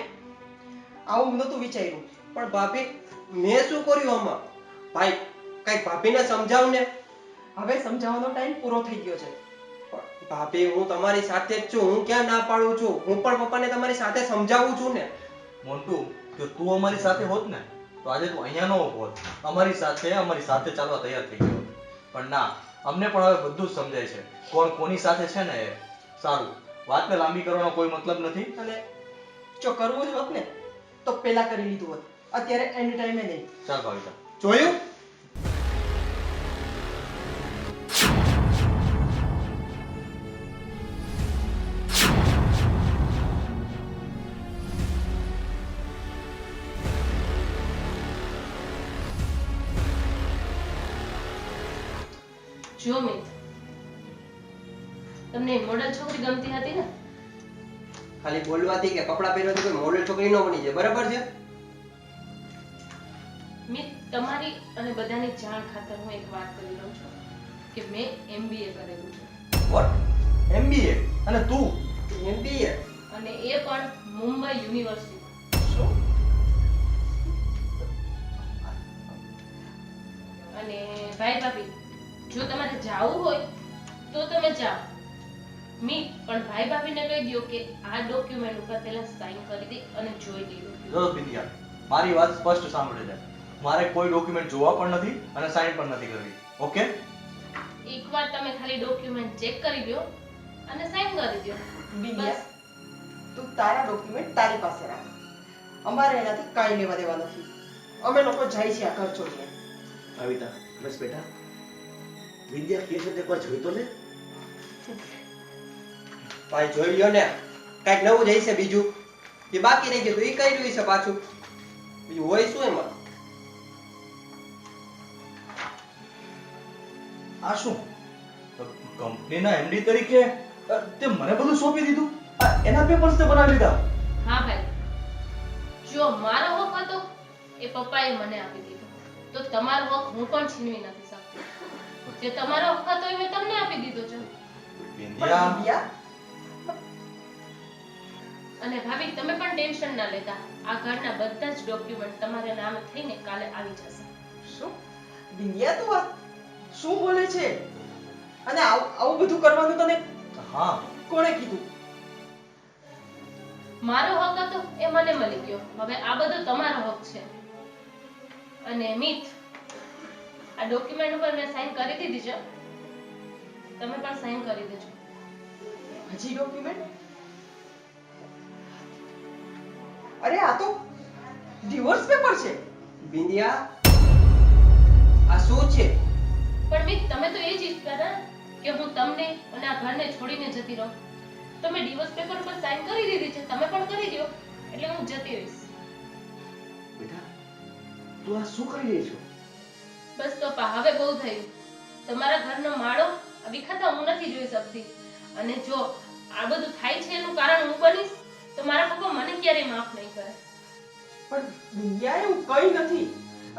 આવું નહોતું વિચાર્યું. પણ ભાભી મેં શું કર્યું આમાં? ભાઈ કઈક ભાભીને સમજાવ ને. હવે સમજાવવાનો ટાઈમ પૂરો થઈ ગયો છે. પણ ભાભી હું તમારી સાથે જ છું, હું ક્યાં ના પાડું છું? હું પણ પપ્પાને તમારી સાથે સમજાવું છું ને. મોન્ટુ, જો તું અમારી સાથે હોત ને તો આજે તું અહીંયા ન હોત. અમારી સાથે ચાલવા તૈયાર થઈ ગયો હોત. પણ ના, અમને પણ હવે બધું જ સમજાય છે કોણ કોની સાથે છે ને એ. સારું, વાતને લાંબી કરવાનો કોઈ મતલબ નથી. અને જો કરવું જ હોત ને તો પહેલા કરી લીધું હોત, અત્યારે એની ટાઈમે નહીં. ચાલ ભાવિકા. જોયું? જો મિત, તમને મોડલ છોકરી ગમતી હતી ને? ખાલી બોલવાથી કે કપડાં પહેરવાથી કોઈ મોડલ છોકરી ન બની જાય, બરાબર છે? મિત, તમારી અને બધાની જાણ ખાતર હું એક વાત કરી રહું છું કે મેં MBA કરેલું છે. વોટ? MBA? અને તું? MBA? અને એ પણ મુંબઈ યુનિવર્સિટી. શું? અને ભાઈ ભાભી, જો તમારે જાવું હોય તો તમે જાઓ. મિત, પણ ભાઈ ભાભીને કહી દો કે આ ડોક્યુમેન્ટ ઉપર પહેલા સાઈન કરી દે અને જોઈ લે. જો બિંદિયા, મારી વાત સ્પષ્ટ સાંભળી લે. મારે કોઈ ડોક્યુમેન્ટ જોવા પણ નથી અને સાઈન પણ નથી કરવી. ઓકે? એકવાર તમે ખાલી ડોક્યુમેન્ટ ચેક કરી લ્યો અને સાઈન કરી દો. બિનિયા, તું તારા ડોક્યુમેન્ટ તારી પાસે રાખ. અમારે એનાથી કાંઈ લેવા દેવા નથી. અમે લોકો જાય છે આ ઘર છોડીને. ભાવિતા, બસ બેટા, વિંધ્યા કે છે તે એકવાર જોઈ તો લે. ભાઈ જોઈ લ્યો ને, કઈક નવું જ હશે બીજું. એ બાકી રહી ગયું તો એ કઈ રહ્યું છે પાછું? બીજું હોય શું એમાં? આ શું? કંપનીના એમડી તરીકે તે મને બધું સોંપી દીધું? એના પેપર્સ તે બનાવી લીધા? હા ભાઈ, જો મારો હક હતો એ પપ્પાએ મને આપી દીધો, તો તમારો હક હું પણ છીનવી નથી શકતી. જે તમારો હક હતો એ મેં તમને આપી દીધો છે. પણ બિંદિયા, બિનિયા, અને ભાભી તમે પણ ટેન્શન ના લેતા, આ ઘરના બધા જ ડોક્યુમેન્ટ તમારા નામે થઈને કાલે આવી જશે. શું? બિનિયા, તું આ શું બોલે છે? અને આવું બધું કરવાનું તને હા કોણે કીધું? મારો હક હતો એ મને મળી ગયો. હવે આ બધો તમારો હક છે. અને મિત, આ ડોક્યુમેન્ટ ઉપર મેં સાઈન કરી દીધી છે. તમે પણ સાઈન કરી દેજો. હજી ડોક્યુમેન્ટ? અરે આ તો ડિવોર્સ પેપર છે. બિંદિયા, આ શું છે? પણ મિત, તમે તો એ જ ઈચ્છતા હતા કે હું તમને અને આ ઘરને છોડીને જતી રહું. તો મેં ડિવોર્સ પેપર પર સાઈન કરી દીધી છે. તમે પણ કરી દો એટલે હું જતી રહીશ. બેટા તું આ શું કરી રહી છો? બસ પપ્પા, હવે બહુ થયું. તમારા ઘરનો માળો વિખાતા હું નથી જોઈ શકતી. અને જો આ બધું થાય છે એનું કારણ હું બનીશ તો મારા પપ્પા મને ક્યારેય માફ નહીં કરે. પણ દુનિયા એવું કઈ નથી.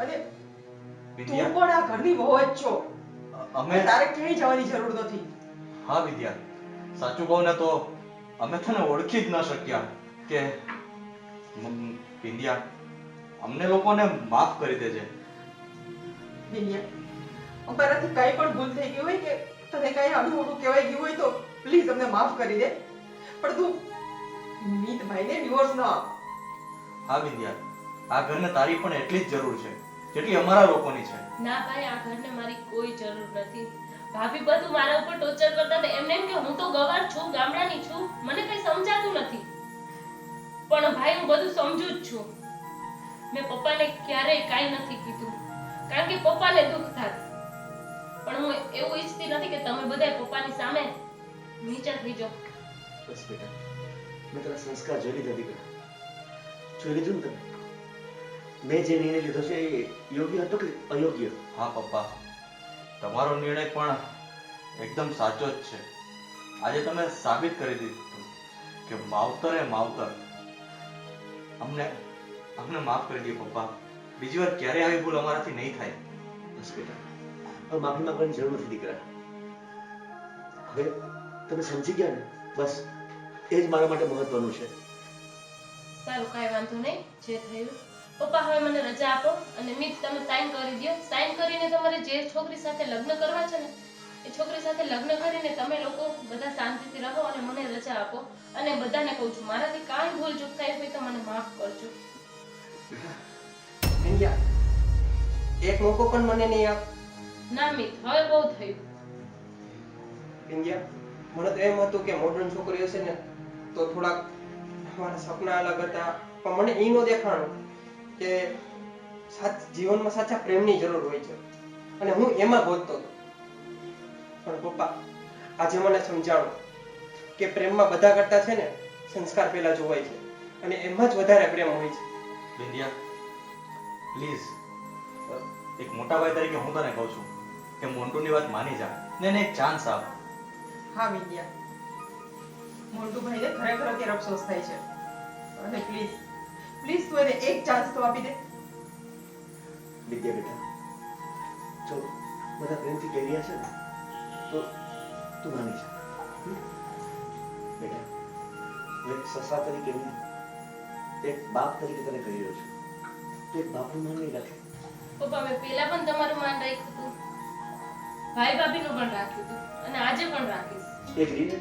અને તું વિદ્યા, પણ આ ઘરની વહુ જ છો. અમે તારે ક્યાંય જવાની જરૂર નથી. હા વિદ્યા, સાચું કહું ને તો અમે તને ઓળખી જ ન શક્યા કે વિદ્યા, અમને લોકોને માફ કરી દેજે. દુનિયા, અમારાથી કઈ પણ ભૂલ થઈ ગઈ હોય કે તને કઈ આડું ઓડું કહેવાય ગયું હોય તો પ્લીઝ અમને માફ કરી દે. પણ તું મિતભાઈને ડિવોર્સ ન આપ. હા વિદ્યા, આ ઘરને તારી પણ એટલી જ જરૂર છે જેટલી અમારા લોકોની છે. ના ભાઈ, આ ઘરને મારી કોઈ જરૂર નથી. ભાભી બધું મારા ઉપર ટોર્ચર કરતા હતા. એમને એમ કે હું તો ગવાર છું, ગામડાની છું, મને કઈ સમજાતું નથી. પણ ભાઈ, હું બધું સમજુ જ છું. મેં પપ્પાને ક્યારેય કાંઈ નથી કીધું કારણ કે પપ્પાને દુઃખ થાત. પણ હું એવું ઈચ્છતી નથી કે તમે બધાય પપ્પાની સામે નીચા થઈ જાઓ. બસ બેટા, મેં તારા સંસ્કાર જોઈ લીધા દીકરા. જોઈ લીધું ને તમે? મેં જે નિર્ણય લીધો છે એ યોગ્ય હતો કે અયોગ્ય? હા પપ્પા, તમારો નિર્ણય પણ એકદમ સાચો જ છે. આજે તમે સાબિત કરી દીધું કે માવતર એ માવતર. અમને માફ કરી દે પપ્પા. બીજી વાર ક્યારે આવી ભૂલ અમારાથી નહીં થાય. બસ બેટા, હવે માફી માંગવાની જરૂર નથી દીકરા. હવે તમે સમજી ગયા ને, બસ એ જ મારા માટે મહત્વનું છે. સારું, કાંઈ વાંધો નહીં. જે થયું. પપ્પા, હવે મને રજા આપો અને મિત, તમે સાઈન કરી દો. સાઈન કરીને તમારે જે છોકરી સાથે લગ્ન કરવા છે ને એ છોકરી સાથે લગ્ન કરીને તમે લોકો બધા શાંતિથી રહો અને મને રજા આપો. અને બધાને કહું છું, મારાથી કાંઈ ભૂલ ચૂક થાય હોય તો મને માફ કરજો. બિંદિયા, એક મોકો પણ મને નહીં આપ. ના મિત, હવે બહુ થયું. બિંદિયા, મને તો એમ હતું કે મોડર્ન છોકરીઓ છે ને તો થોડાક મારા સપના અલગ હતા, પણ મને ઈ નો દેખાણું કે જીવનમાં સાચા પ્રેમની જરૂર હોય છે અને હું એમાં ગોતતો હતો. પણ પપ્પા, આજે મને સમજાણું કે પ્રેમમાં બધા કરતા છે ને સંસ્કાર પહેલા જોવાય છે અને એમાં જ વધારે પ્રેમ હોય છે. બિંદિયા, પ્લીઝ, એક મોટા ભાઈ તરીકે હું તને કહું છું કે મોન્ટુની વાત માની જા ને એને એક ચાન્સ આપ. હા વિદ્યા, મોન્ટુભાઈને ખરેખર અત્યારે અફસોસ થાય છે. અને પ્લીઝ તું એને એક ચાન્સ તો આપી દે. વિદ્યા બેટા, જો બધા પ્રેમથી કહી રહ્યા છે ને તો તું માની જા. બેટા, હું એક સસરા તરીકે નહીં, એક બાપ તરીકે તને કહી રહ્યો છું. તું એક બાપનું માન નહીં રાખે. પપ્પા, મેં પહેલા પણ તમારું માન રાખ્યું હતું, ભાઈ ભાભીનું પણ રાખ્યું હતું અને આજે પણ રાખીશ. એક રીને